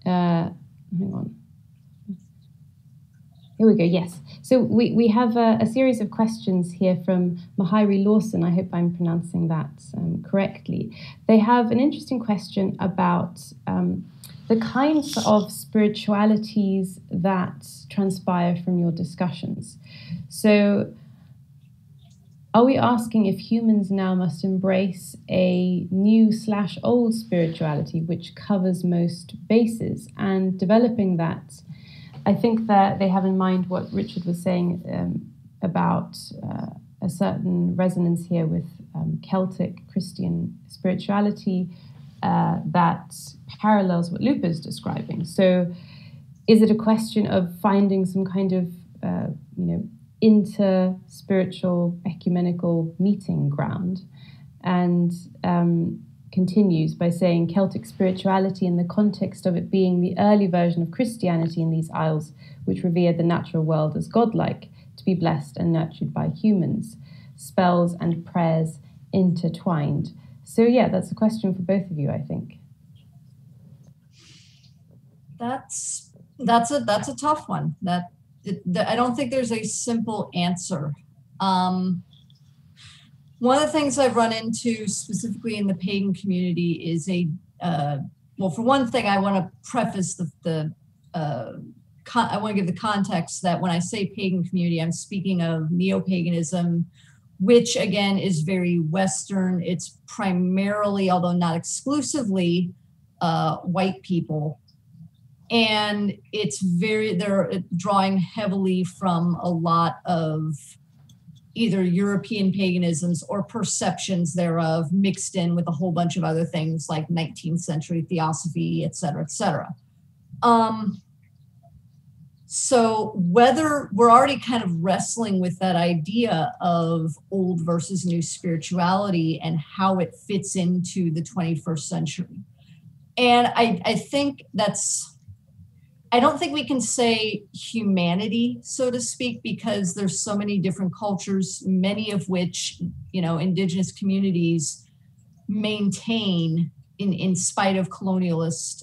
Hang on. Here we go, yes. So we have a series of questions here from Mahiri Lawson. I hope I'm pronouncing that correctly. They have an interesting question about the kinds of spiritualities that transpire from your discussions. So are we asking if humans now must embrace a new/old spirituality which covers most bases? And developing that, I think that they have in mind what Richard was saying about a certain resonance here with Celtic Christian spirituality, that parallels what Lupa is describing. So is it a question of finding some kind of, inter-spiritual ecumenical meeting ground? And continues by saying Celtic spirituality in the context of it being the early version of Christianity in these isles, which revered the natural world as godlike, to be blessed and nurtured by humans, spells and prayers intertwined. So yeah, that's a question for both of you, I think. That's a tough one. I don't think there's a simple answer. One of the things I've run into specifically in the pagan community is well, for one thing, I want to preface I want to give the context that when I say pagan community, I'm speaking of neo-paganism, which again is very Western. It's primarily, although not exclusively, white people. And they're drawing heavily from a lot of either European paganisms or perceptions thereof, mixed in with a whole bunch of other things like 19th century theosophy, et cetera, et cetera. So whether we're already kind of wrestling with that idea of old versus new spirituality and how it fits into the 21st century. And I think I don't think we can say humanity, so to speak, because there's so many different cultures, many of which, indigenous communities maintain, in spite of colonialist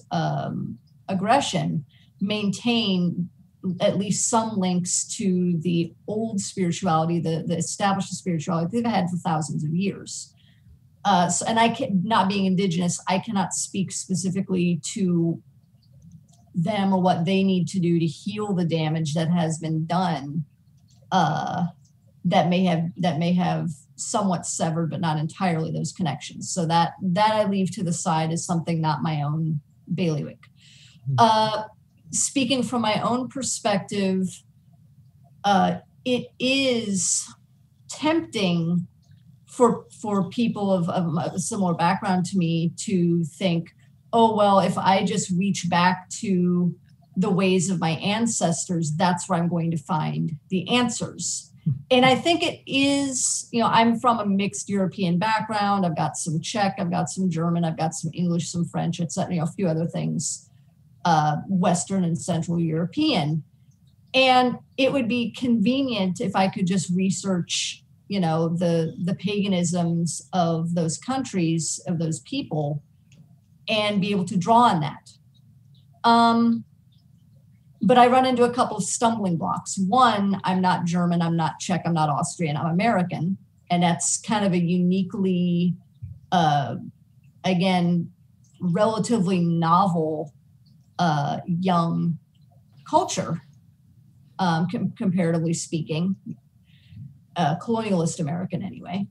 aggression, maintain at least some links to the old spirituality, the established spirituality they've had for thousands of years. And not being indigenous, I cannot speak specifically to them or what they need to do to heal the damage that has been done, that may have somewhat severed, but not entirely, those connections. So that I leave to the side as something not my own bailiwick. Speaking from my own perspective, it is tempting for people of a similar background to me to think, oh, well, if I just reach back to the ways of my ancestors, that's where I'm going to find the answers. And I think it is, I'm from a mixed European background. I've got some Czech, I've got some German, I've got some English, some French, etc., a few other things, Western and Central European. And it would be convenient if I could just research, the paganisms of those countries, of those people, and be able to draw on that. But I run into a couple of stumbling blocks. One, I'm not German, I'm not Czech, I'm not Austrian, I'm American. And that's kind of a uniquely, again, relatively novel young culture, comparatively speaking, colonialist American anyway.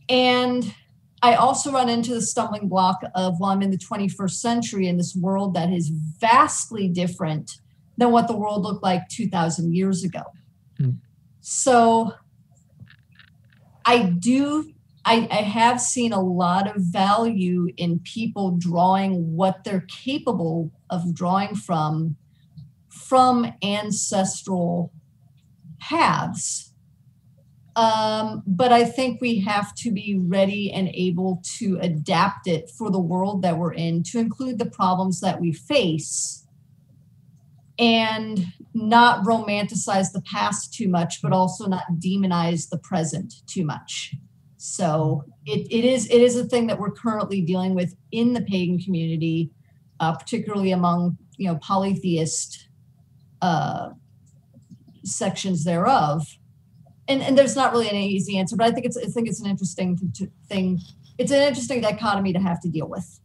And I also run into the stumbling block of, well, I'm in the 21st century in this world that is vastly different than what the world looked like 2,000 years ago. So I have seen a lot of value in people drawing what they're capable of drawing from ancestral paths. But I think we have to be ready and able to adapt it for the world that we're in, to include the problems that we face, and not romanticize the past too much, but also not demonize the present too much. So it is a thing that we're currently dealing with in the pagan community, particularly among polytheist sections thereof. And there's not really an easy answer, but I think it's an interesting thing. It's an interesting dichotomy to have to deal with.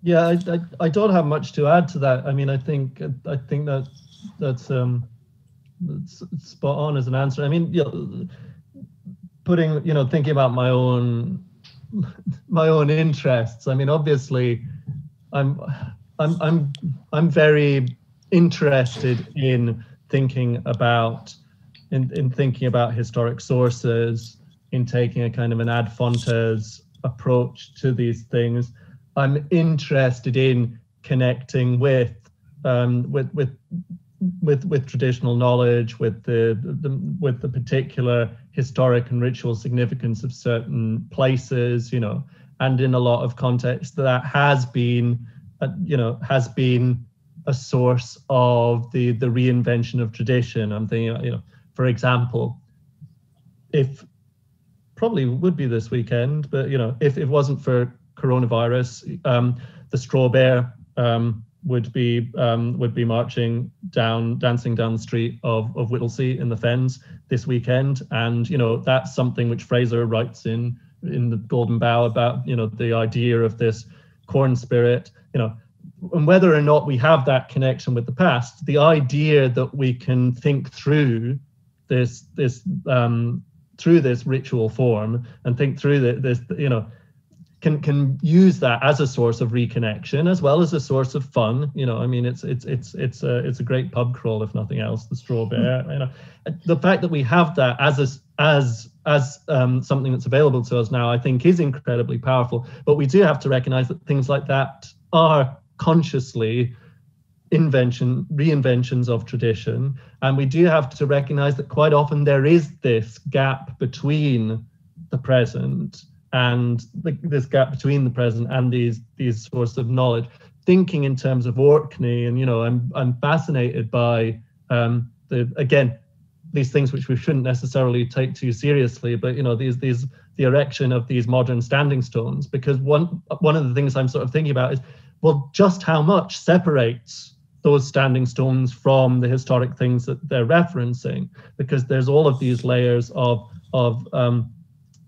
Yeah, I don't have much to add to that. I mean, I think that's spot on as an answer. I mean, thinking about my own interests. I mean, obviously, I'm very interested in thinking about historic sources, in taking a kind of an ad fontes approach to these things. I'm interested in connecting with traditional knowledge, with the particular historic and ritual significance of certain places, and in a lot of contexts that has been a source of the reinvention of tradition. I'm thinking, for example, if probably would be this weekend, but if it wasn't for coronavirus, the Straw Bear would be marching dancing down the street of Whittlesea in the Fens this weekend, and that's something which Fraser writes in the Golden Bough about, the idea of this corn spirit, and whether or not we have that connection with the past, the idea that we can think through this ritual form and think through this, can use that as a source of reconnection as well as a source of fun. It's a great pub crawl, if nothing else, the Straw Bear. The fact that we have that as something that's available to us now, I think, is incredibly powerful. But we do have to recognize that things like that are consciously reinventions of tradition, and we do have to recognize that quite often there is this gap between the present and these sorts of knowledge. Thinking in terms of Orkney, and I'm fascinated by these things which we shouldn't necessarily take too seriously, but the erection of these modern standing stones, because one of the things I'm sort of thinking about is, well, just how much separates those standing stones from the historic things that they're referencing, because there's all of these layers of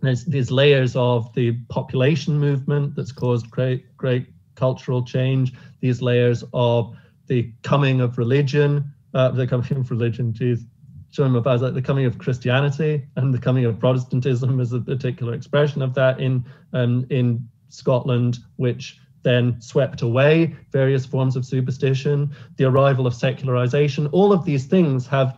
the population movement that's caused great cultural change, these layers of the coming of religion, the coming of Christianity, and the coming of Protestantism is a particular expression of that in Scotland, which then swept away various forms of superstition, the arrival of secularization. All of these things have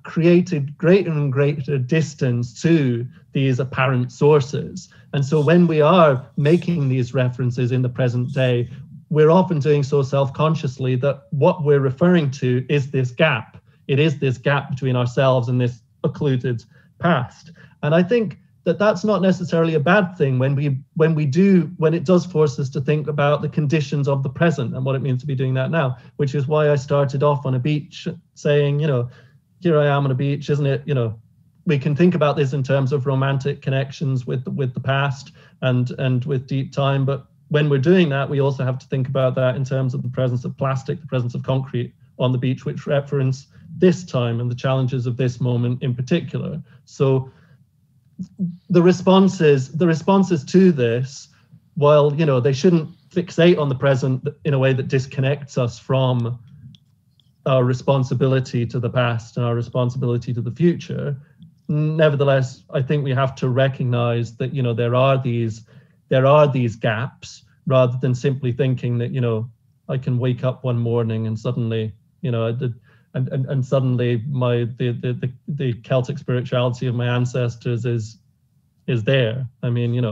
created greater and greater distance to these apparent sources. And so when we are making these references in the present day, we're often doing so self-consciously that what we're referring to is this gap. It is this gap between ourselves and this occluded past. And I think that that's not necessarily a bad thing when it does force us to think about the conditions of the present and what it means to be doing that now, which is why I started off on a beach saying, here I am on a beach, isn't it? We can think about this in terms of romantic connections with the past and with deep time, but when we're doing that, we also have to think about that in terms of the presence of plastic, the presence of concrete on the beach, which reference this time and the challenges of this moment in particular. So the responses to this, while they shouldn't fixate on the present in a way that disconnects us from our responsibility to the past and our responsibility to the future, nevertheless, I think we have to recognize that there are these gaps, rather than simply thinking that I can wake up one morning and suddenly and suddenly the Celtic spirituality of my ancestors is there. I mean,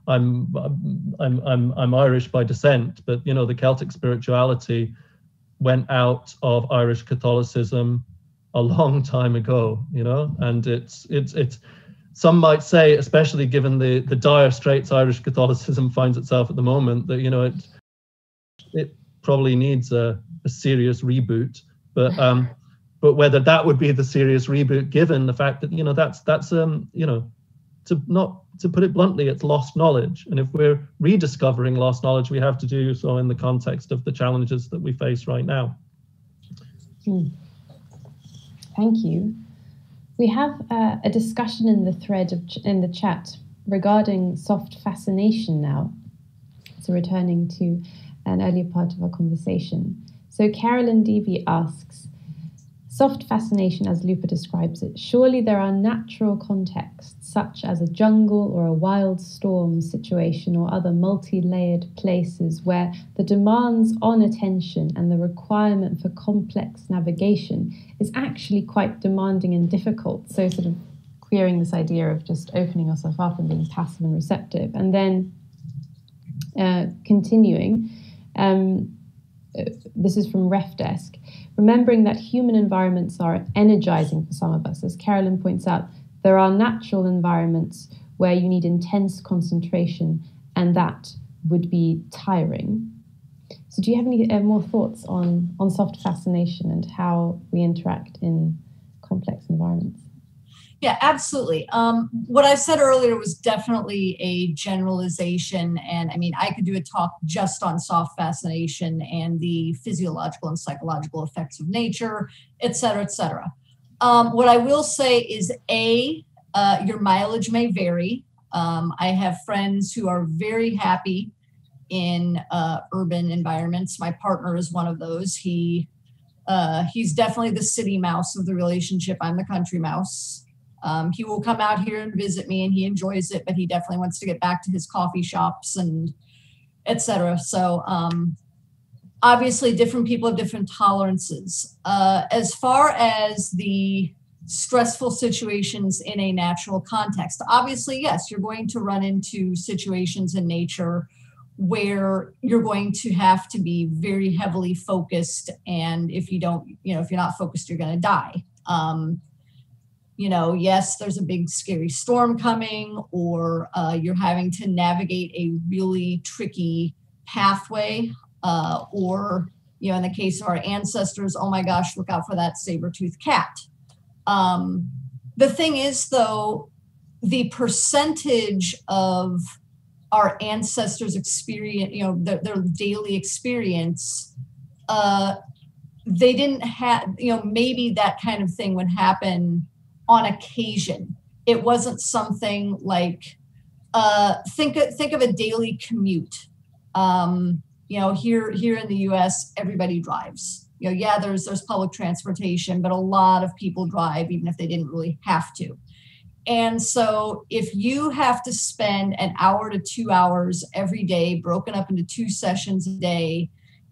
I'm Irish by descent, but the Celtic spirituality went out of Irish Catholicism a long time ago, and it's some might say, especially given the dire straits Irish Catholicism finds itself at the moment, that it probably needs a serious reboot. But whether that would be the serious reboot, given the fact that that's to put it bluntly, it's lost knowledge. And if we're rediscovering lost knowledge, we have to do so in the context of the challenges that we face right now. Thank you. We have a discussion in the thread in the chat regarding soft fascination now. So returning to an earlier part of our conversation. So Carolyn Deavy asks, soft fascination as Lupa describes it, surely there are natural contexts such as a jungle or a wild storm situation or other multi-layered places where the demands on attention and the requirement for complex navigation is actually quite demanding and difficult. So sort of queering this idea of just opening yourself up and being passive and receptive. And then continuing, this is from RefDesk, remembering that human environments are energizing for some of us. As Carolyn points out, there are natural environments where you need intense concentration, and that would be tiring. So do you have any more thoughts on soft fascination and how we interact in complex environments? Yeah, absolutely. What I said earlier was definitely a generalization. And I mean, I could do a talk just on soft fascination and the physiological and psychological effects of nature, et cetera, et cetera. What I will say is your mileage may vary. I have friends who are very happy in urban environments. My partner is one of those. He's definitely the city mouse of the relationship. I'm the country mouse. He will come out here and visit me, and he enjoys it, but he definitely wants to get back to his coffee shops and et cetera. So obviously different people have different tolerances. As far as the stressful situations in a natural context, obviously, yes, you're going to run into situations in nature where you're going to have to be very heavily focused. And if you don't, if you're not focused, you're going to die. Yes, there's a big scary storm coming, or you're having to navigate a really tricky pathway, or, in the case of our ancestors, oh my gosh, look out for that saber-toothed cat. The thing is, though, the percentage of our ancestors' experience, their daily experience, they didn't have, maybe that kind of thing would happen on occasion. It wasn't something like, think of a daily commute. Here in the US, everybody drives. There's public transportation, but a lot of people drive even if they didn't really have to. And so if you have to spend an hour to 2 hours every day, broken up into 2 sessions a day,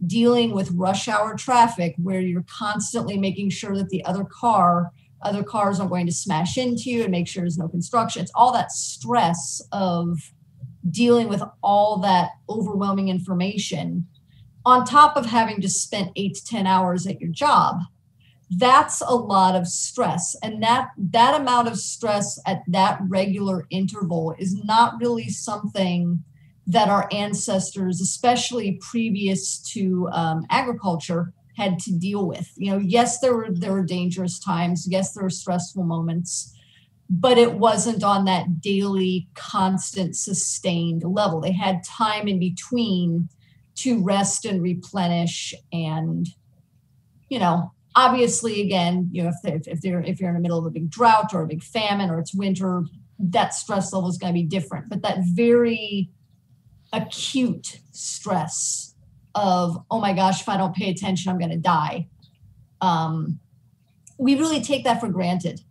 dealing with rush hour traffic where you're constantly making sure that the other cars aren't going to smash into you and make sure there's no construction. It's all that stress of dealing with all that overwhelming information on top of having to spend 8 to 10 hours at your job. That's a lot of stress. And that amount of stress at that regular interval is not really something that our ancestors, especially previous to agriculture, had to deal with. Yes, there were dangerous times. Yes, there were stressful moments, but it wasn't on that daily, constant, sustained level. They had time in between to rest and replenish. And, obviously, again, if you're in the middle of a big drought or a big famine or it's winter, that stress level is going to be different. But that very acute stress of, oh my gosh, if I don't pay attention, I'm going to die. We really take that for granted.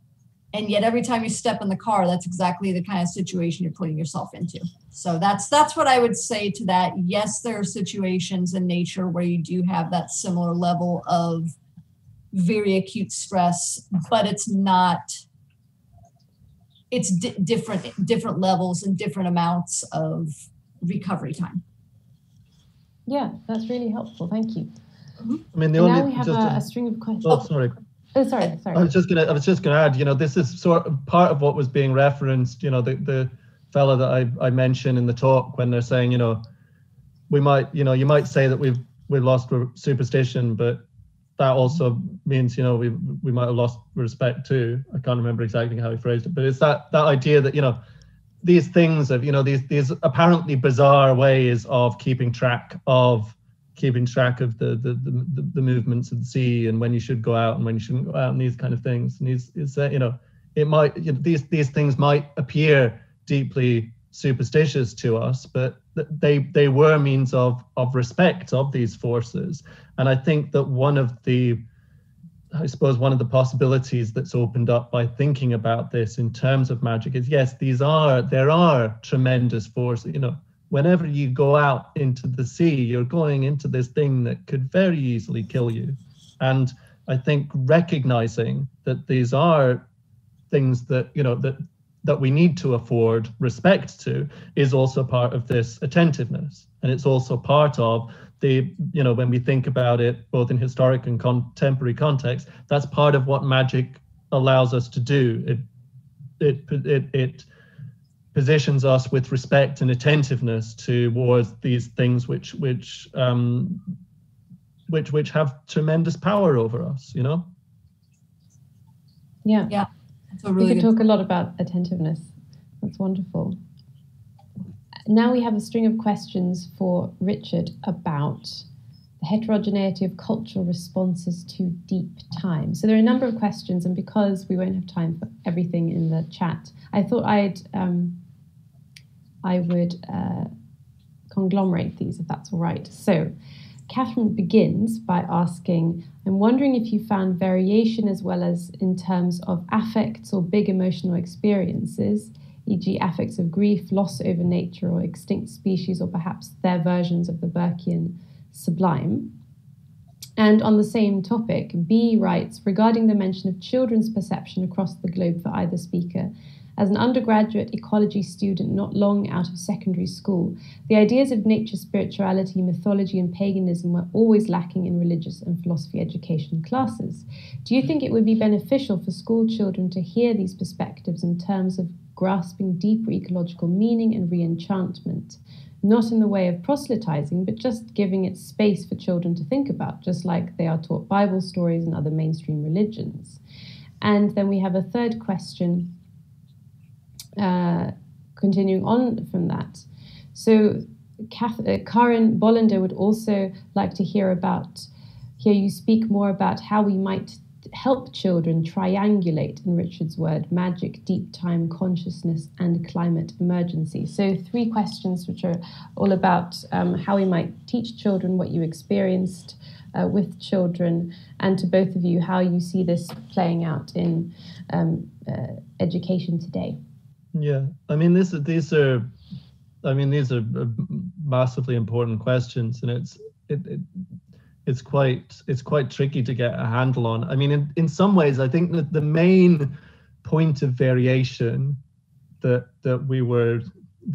And yet every time you step in the car, that's exactly the kind of situation you're putting yourself into. So that's what I would say to that. Yes, there are situations in nature where you do have that similar level of very acute stress, but it's different levels and different amounts of recovery time. Yeah, that's really helpful. Thank you. I mean, now we have a string of questions. Oh, sorry. Oh, sorry. I was just gonna add, this is sort of part of what was being referenced, the fella that I mentioned in the talk when they're saying, we might, you might say that we've lost superstition, but that also means, we might have lost respect too. I can't remember exactly how he phrased it, but it's that idea that, these things of, these apparently bizarre ways of keeping track of the movements of the sea and when you should go out and when you shouldn't go out and these kind of things. And it might, these things might appear deeply superstitious to us, but they were means of respect of these forces. And I think that one of the possibilities that's opened up by thinking about this in terms of magic is, yes, there are tremendous forces. Whenever you go out into the sea, you're going into this thing that could very easily kill you. And I think recognizing that these are things that, you know, that we need to afford respect to, is also part of this attentiveness. And it's also part of the, you know, when we think about it, both in historic and contemporary context, that's part of what magic allows us to do. It positions us with respect and attentiveness towards these things which have tremendous power over us, you know? Yeah. Yeah. So really we could talk a lot about attentiveness. That's wonderful. Now we have a string of questions for Richard about the heterogeneity of cultural responses to deep time. So there are a number of questions, and because we won't have time for everything in the chat, I thought I would conglomerate these, if that's all right. So Catherine begins by asking, I'm wondering if you found variation as well as in terms of affects or big emotional experiences, e.g. affects of grief, loss over nature or extinct species, or perhaps their versions of the Burkean sublime. And on the same topic, B writes, regarding the mention of children's perception across the globe for either speaker, as an undergraduate ecology student not long out of secondary school, the ideas of nature, spirituality, mythology, and paganism were always lacking in religious and philosophy education classes. Do you think it would be beneficial for school children to hear these perspectives in terms of grasping deeper ecological meaning and re-enchantment, not in the way of proselytizing, but just giving it space for children to think about, just like they are taught Bible stories and other mainstream religions? And then we have a third question, continuing on from that. So Karen Bollender would also like to hear you speak more about how we might help children triangulate, in Richard's word, magic, deep time, consciousness, and climate emergency. So 3 questions which are all about how we might teach children what you experienced with children, and to both of you, how you see this playing out in education today. Yeah, I mean, these are massively important questions, and it's quite tricky to get a handle on. I mean, in some ways, I think that the main point of variation there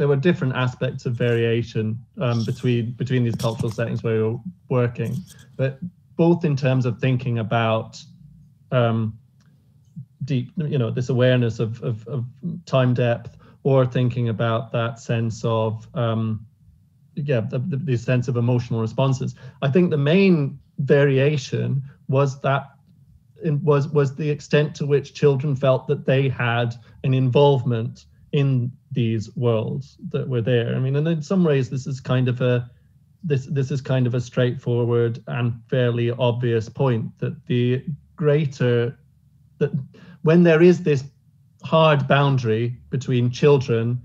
were different aspects of variation between these cultural settings where we were working, but both in terms of thinking about deep, you know, this awareness of time depth, or thinking about that sense of the sense of emotional responses. I think the main variation was the extent to which children felt that they had an involvement in these worlds that were there. I mean, and in some ways, this is kind of a straightforward and fairly obvious point, that when there is this hard boundary between children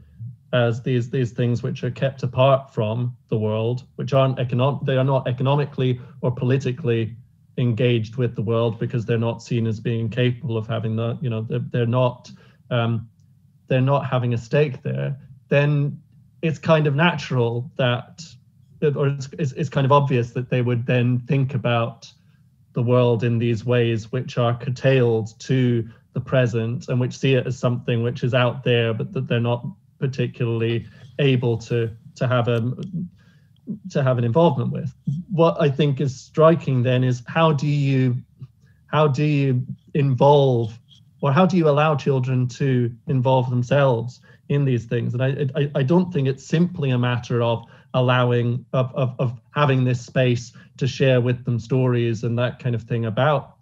as these things which are kept apart from the world, which they are not economically or politically engaged with the world because they're not seen as being capable of having the, you know, they're not having a stake there, then it's kind of natural that, or it's kind of obvious that they would then think about the world in these ways which are curtailed to the present, and which see it as something which is out there, but that they're not particularly able to have an involvement with. What I think is striking then is how do you involve, or how do you allow children to involve themselves in these things? And I don't think it's simply a matter of having this space to share with them stories and that kind of thing about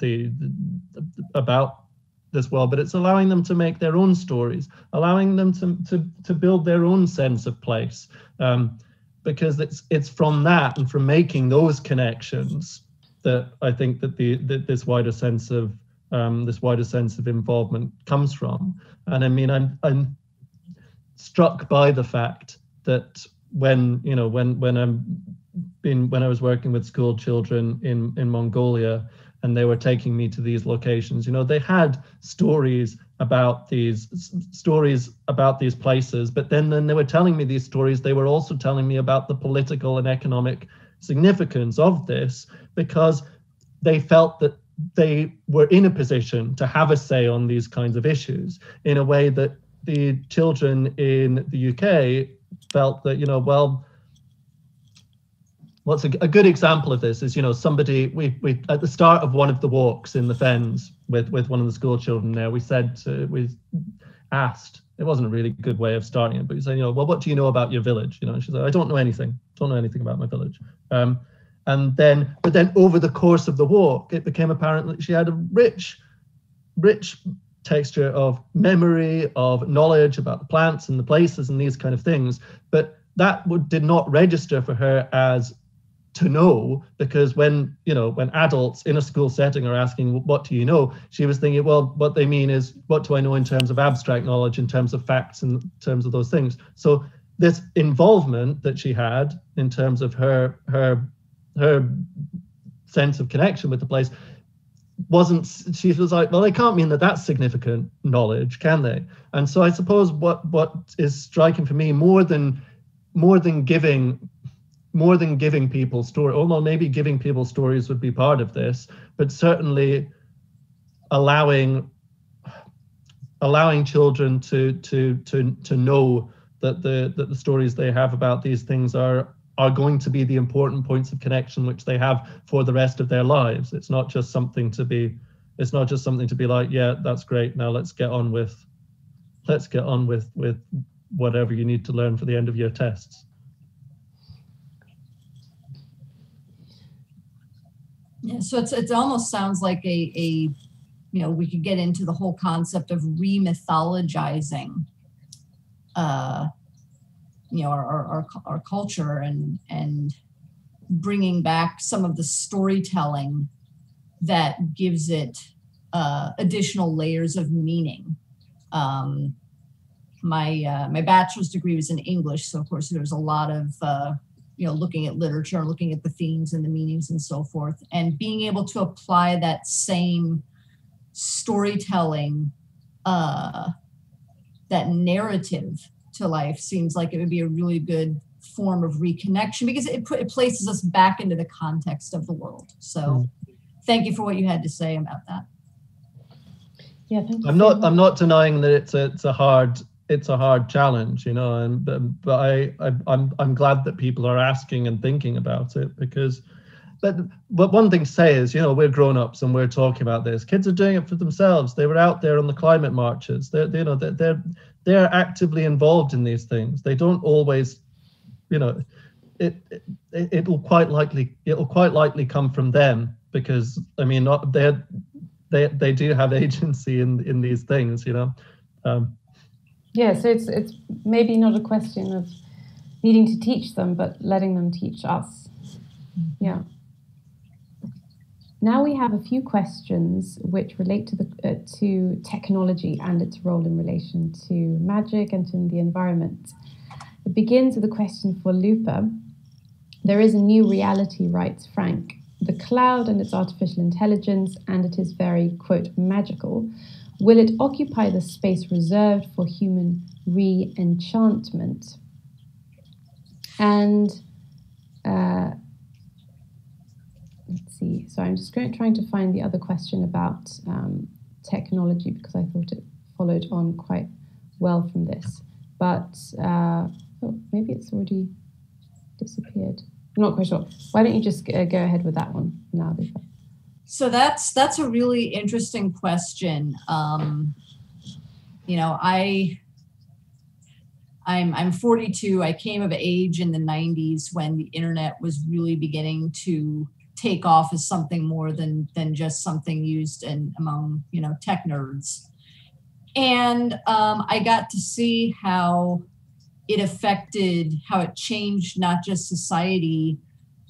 this world, but it's allowing them to make their own stories, allowing them to build their own sense of place, because it's from that and from making those connections that I think that this wider sense of involvement comes from. And I mean, I'm struck by the fact that when I was working with school children in Mongolia, and they were taking me to these locations, you know, they had stories about these places, but then they were telling me these stories, they were also telling me about the political and economic significance of this, because they felt that they were in a position to have a say on these kinds of issues in a way that the children in the UK felt that, well, what's a good example of this is, somebody, we at the start of one of the walks in the Fens with one of the school children there, we asked, it wasn't a really good way of starting it, but we said, well, what do you know about your village? She said, I don't know anything about my village. But then over the course of the walk, it became apparent that she had a rich texture of memory, of knowledge about the plants and the places and these kind of things. But that did not register for her as to know, because when adults in a school setting are asking, what do you know? She was thinking, well, what they mean is, what do I know in terms of abstract knowledge, in terms of facts, in terms of those things? So this involvement that she had in terms of her sense of connection with the place she was like, well, they can't mean that that's significant knowledge, can they? And so I suppose what is striking for me, more than giving people story, although maybe giving people stories would be part of this, but certainly allowing children to know that the stories they have about these things are going to be the important points of connection which they have for the rest of their lives. It's not just something to be like, yeah, that's great, now let's get on with whatever you need to learn for the end of your tests. Yeah, so it almost sounds like we could get into the whole concept of re-mythologizing our culture and bringing back some of the storytelling that gives it additional layers of meaning. My bachelor's degree was in English, so of course there's a lot of looking at literature, looking at the themes and the meanings and so forth, and being able to apply that same storytelling, that narrative to life seems like it would be a really good form of reconnection, because it places us back into the context of the world. So thank you for what you had to say about that. Yeah, thank you. I'm not denying that it's a hard challenge, but I'm glad that people are asking and thinking about it, because but one thing to say is, we're grown-ups and we're talking about this. Kids are doing it for themselves. They were out there on the climate marches. They're actively involved in these things. They don't always, it'll quite likely come from them, because they do have agency in these things, Yeah, so it's maybe not a question of needing to teach them, but letting them teach us. Yeah. Now we have a few questions which relate to technology and its role in relation to magic and to the environment. It begins with a question for Lupa. There is a new reality, writes Frank. The cloud and its artificial intelligence, and it is very, quote, magical. Will it occupy the space reserved for human re-enchantment? And let's see. So I'm just trying to find the other question about technology, because I thought it followed on quite well from this. But maybe it's already disappeared. I'm not quite sure. Why don't you just go ahead with that one now, Lupa? So that's a really interesting question. I'm 42. I came of age in the 90s when the internet was really beginning to take off as something more than just something used among tech nerds. And I got to see how it changed not just society,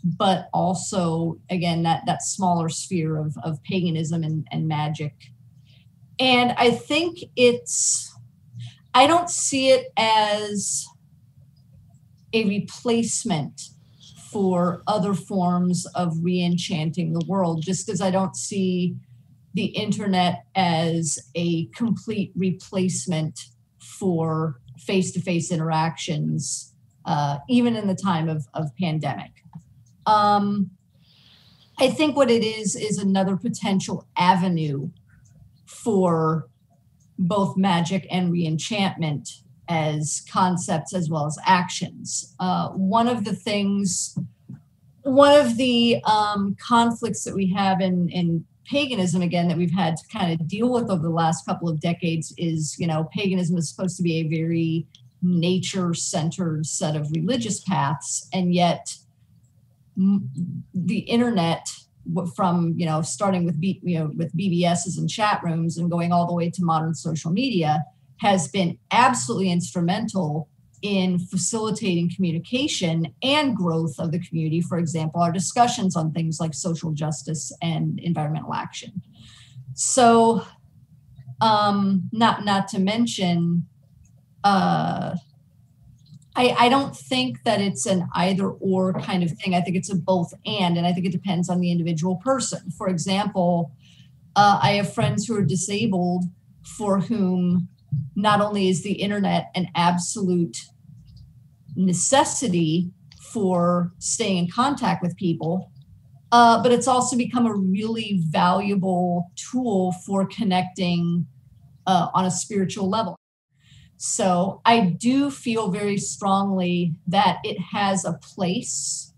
but also, again, that smaller sphere of paganism and magic. And I think I don't see it as a replacement for other forms of re-enchanting the world, just because I don't see the internet as a complete replacement for face-to-face interactions, even in the time of pandemic. I think what it is another potential avenue for both magic and reenchantment as concepts as well as actions. One of the conflicts that we have in paganism, again, that we've had to kind of deal with over the last couple of decades is, paganism is supposed to be a very nature-centered set of religious paths, and yet the internet, from starting with with BBSs and chat rooms and going all the way to modern social media, has been absolutely instrumental in facilitating communication and growth of the community. For example, our discussions on things like social justice and environmental action. So, not to mention, I don't think that it's an either or kind of thing. I think it's a both and I think it depends on the individual person. For example, I have friends who are disabled for whom not only is the internet an absolute necessity for staying in contact with people, but it's also become a really valuable tool for connecting on a spiritual level. So I do feel very strongly that it has a place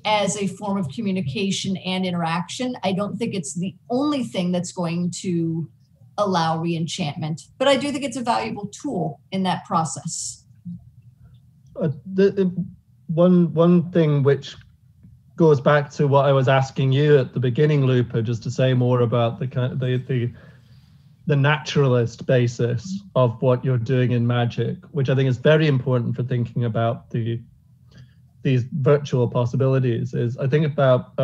as a form of communication and interaction. I don't think it's the only thing that's going to allow reenchantment, but I do think it's a valuable tool in that process. One thing which goes back to what I was asking you at the beginning, Lupa, just to say more about the naturalist basis of what you're doing in magic, which I think is very important for thinking about these virtual possibilities, is I think about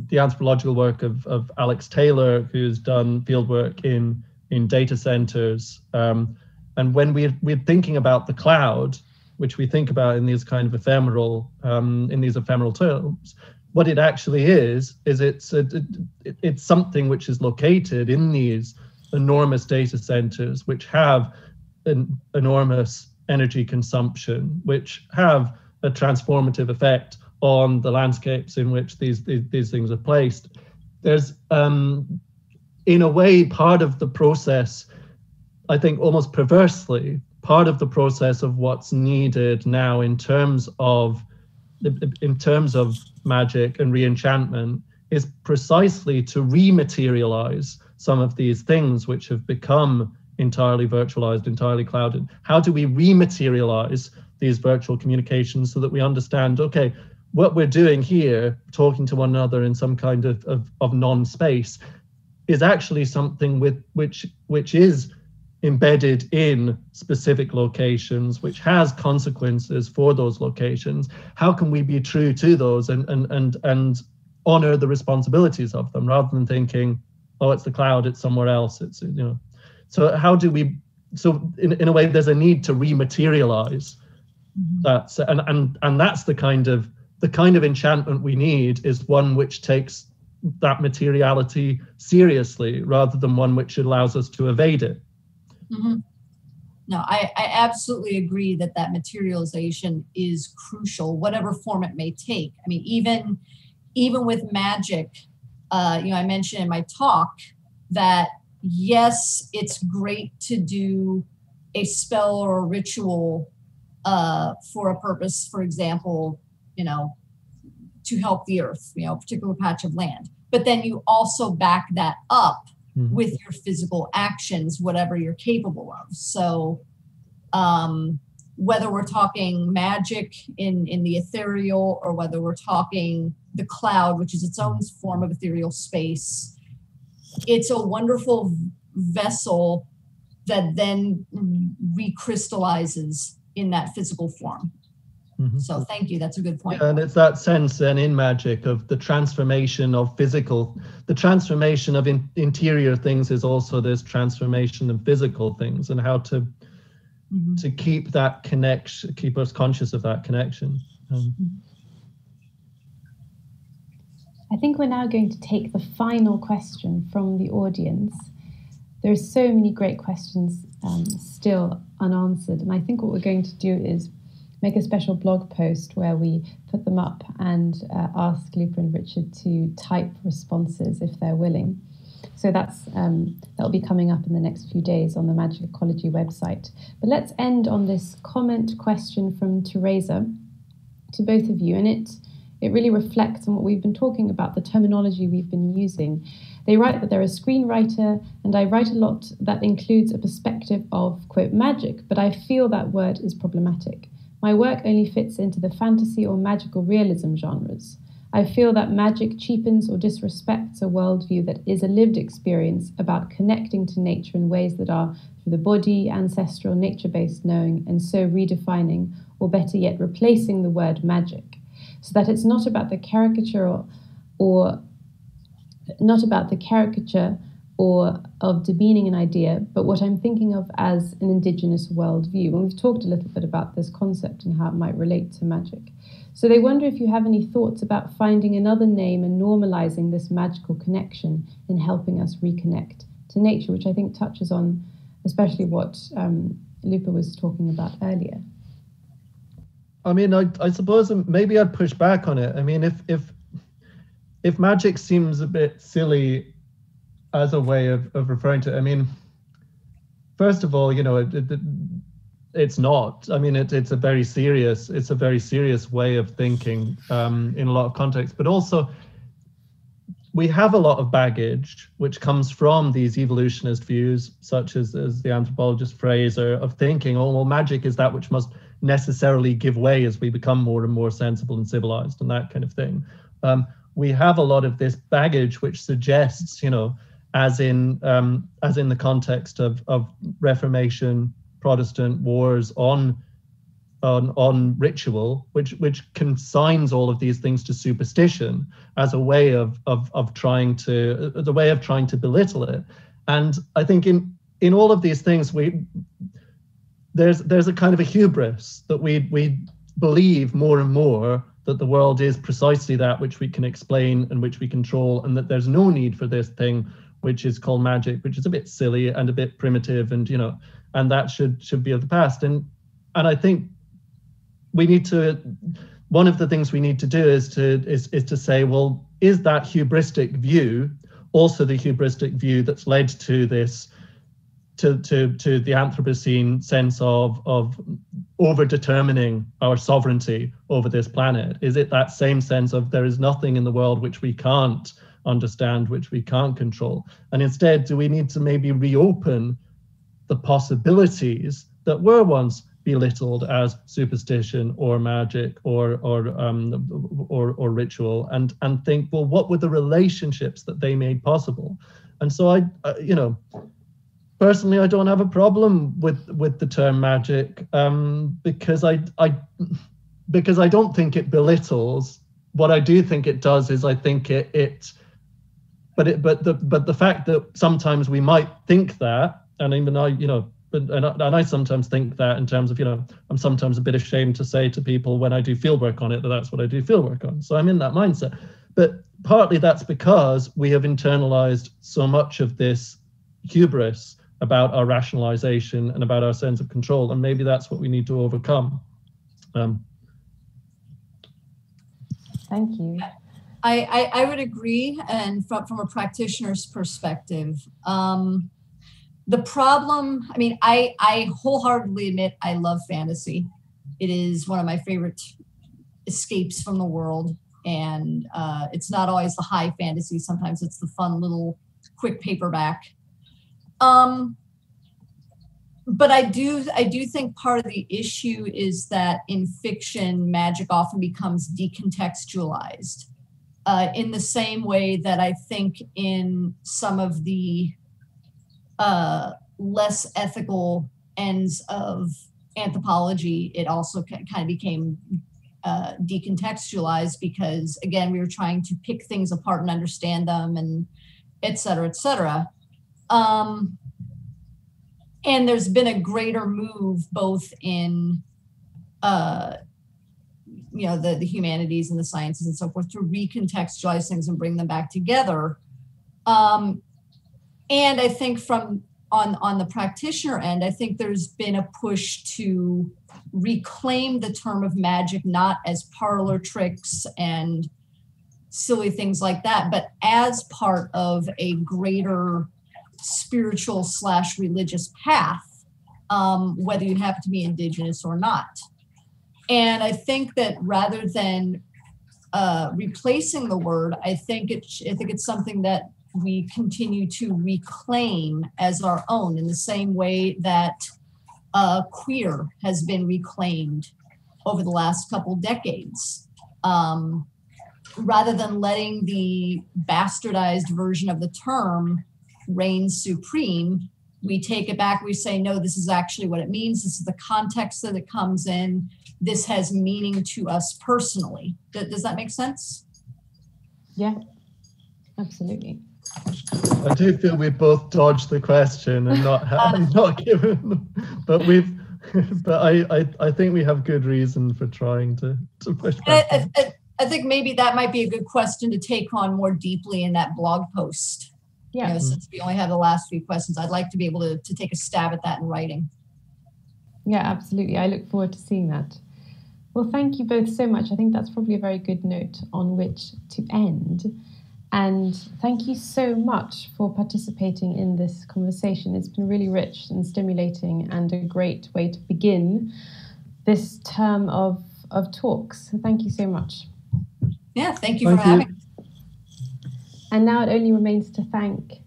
the anthropological work of Alex Taylor, who's done fieldwork in data centers. And when we're thinking about the cloud, which we think about in these kind of ephemeral terms, what it actually is it's something which is located in these enormous data centers, which have an enormous energy consumption, which have a transformative effect on the landscapes in which these things are placed. There's, in a way, part of the process, I think almost perversely, part of the process of what's needed now in terms of magic and reenchantment is precisely to rematerialize some of these things which have become entirely virtualized, entirely clouded. How do we rematerialize these virtual communications so that we understand, okay, what we're doing here, talking to one another in some kind of non-space, is actually something which is embedded in specific locations, which has consequences for those locations. How can we be true to those and honor the responsibilities of them, rather than thinking, oh, it's the cloud, it's somewhere else, it's, So how do we, so in a way, there's a need to rematerialize that, and that's the kind of enchantment we need, is one which takes that materiality seriously, rather than one which allows us to evade it. Mm-hmm. No, I absolutely agree that materialization is crucial, whatever form it may take. I mean, even with magic, I mentioned in my talk that yes, it's great to do a spell or a ritual for a purpose, for example, to help the earth, a particular patch of land. But then you also back that up with your physical actions, whatever you're capable of. So whether we're talking magic in the ethereal, or whether we're talking the cloud, which is its own form of ethereal space, it's a wonderful vessel that then recrystallizes in that physical form. So thank you, that's a good point. And it's that sense then in magic of the transformation of the transformation of interior things is also this transformation of physical things, and how to keep that connection, keep us conscious of that connection. I think we're now going to take the final question from the audience. There are so many great questions still unanswered, and I think what we're going to do is make a special blog post where we put them up and ask Lupa and Richard to type responses if they're willing. So that'll be coming up in the next few days on the Magic Ecology website. But let's end on this comment question from Teresa to both of you, and it really reflects on what we've been talking about, the terminology we've been using. They write that they're a screenwriter, and I write a lot that includes a perspective of, quote, magic, but I feel that word is problematic. My work only fits into the fantasy or magical realism genres. I feel that magic cheapens or disrespects a worldview that is a lived experience about connecting to nature in ways that are through the body, ancestral, nature-based knowing, and so redefining, or better yet, replacing the word magic, so that it's not about the caricature or of demeaning an idea, but what I'm thinking of as an indigenous worldview. And we've talked a little bit about this concept and how it might relate to magic. So they wonder if you have any thoughts about finding another name and normalizing this magical connection in helping us reconnect to nature, which I think touches on especially what Lupa was talking about earlier. I mean, I suppose maybe I'd push back on it. I mean, if magic seems a bit silly as a way of referring to it, I mean, first of all, you know, it's not. I mean, it's a very serious way of thinking in a lot of contexts. But also, we have a lot of baggage which comes from these evolutionist views, such as the anthropologist Fraser, of thinking, oh, well, magic is that which must necessarily give way as we become more and more sensible and civilized, and that kind of thing. We have a lot of this baggage which suggests, you know, as in the context of Reformation, Protestant wars on ritual, which consigns all of these things to superstition as a way of trying to belittle it. And I think in all of these things, there's a kind of a hubris that we believe more and more that the world is precisely that which we can explain and which we control, and that there's no need for this thing which is called magic, which is a bit silly and a bit primitive, and, you know, and that should be of the past. And I think we need to, one of the things we need to do is to say, well, is that hubristic view also the hubristic view that's led to this, to the Anthropocene sense of over-determining our sovereignty over this planet? Is it that same sense of there is nothing in the world which we can't understand, which we can't control? And instead, do we need to maybe reopen the possibilities that were once belittled as superstition or magic or ritual, and think, well, what were the relationships that they made possible? And so I you know, personally, I don't have a problem with the term magic, because I don't think it belittles. What I do think it does is, I think but the fact that sometimes we might think that, and even I, you know, and I sometimes think that in terms of, you know, I'm sometimes a bit ashamed to say to people when I do fieldwork on it that that's what I do fieldwork on. So I'm in that mindset. But partly that's because we have internalized so much of this hubris about our rationalization and about our sense of control, and maybe that's what we need to overcome. Thank you. I would agree, and from a practitioner's perspective, the problem, I mean, I wholeheartedly admit I love fantasy. It is one of my favorite escapes from the world, and it's not always the high fantasy. Sometimes it's the fun little quick paperback. But I do think part of the issue is that in fiction, magic often becomes decontextualized in the same way that I think in some of the less ethical ends of anthropology, it also kind of became decontextualized, because again, we were trying to pick things apart and understand them, and et cetera, et cetera. And there's been a greater move both in, you know, the humanities and the sciences and so forth to recontextualize things and bring them back together. And I think from on the practitioner end, I think there's been a push to reclaim the term of magic, not as parlor tricks and silly things like that, but as part of a greater spiritual / religious path, whether you happen to be indigenous or not. And I think that rather than replacing the word, I think it's something that we continue to reclaim as our own, in the same way that queer has been reclaimed over the last couple decades. Rather than letting the bastardized version of the term reign supreme, we take it back. We say, no, this is actually what it means. This is the context that it comes in. This has meaning to us personally. Does that make sense? Yeah, absolutely. I do feel we both dodged the question and not given, but I think we have good reason for trying to push back. I think maybe that might be a good question to take on more deeply in that blog post. Yeah. Since we only have the last few questions, I'd like to be able to take a stab at that in writing. Yeah, absolutely. I look forward to seeing that. Well, thank you both so much. I think that's probably a very good note on which to end. And thank you so much for participating in this conversation. It's been really rich and stimulating and a great way to begin this term of talks. So thank you so much. Yeah, thank you for having me. And now it only remains to thank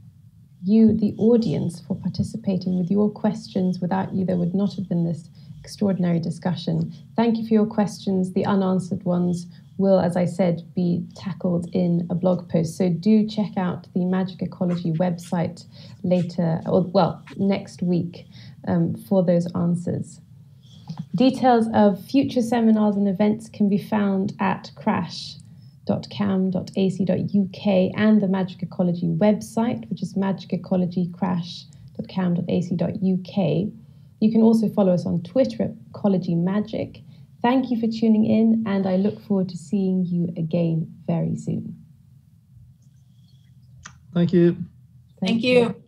you, the audience, for participating with your questions. Without you, there would not have been this extraordinary discussion. Thank you for your questions. The unanswered ones will, as I said, be tackled in a blog post. So do check out the Magic Ecology website later, next week for those answers. Details of future seminars and events can be found at crash.cam.ac.uk and the Magic Ecology website, which is magicecologycrash.cam.ac.uk. You can also follow us on Twitter at Ecology Magic. Thank you for tuning in, and I look forward to seeing you again very soon. Thank you. Thank you.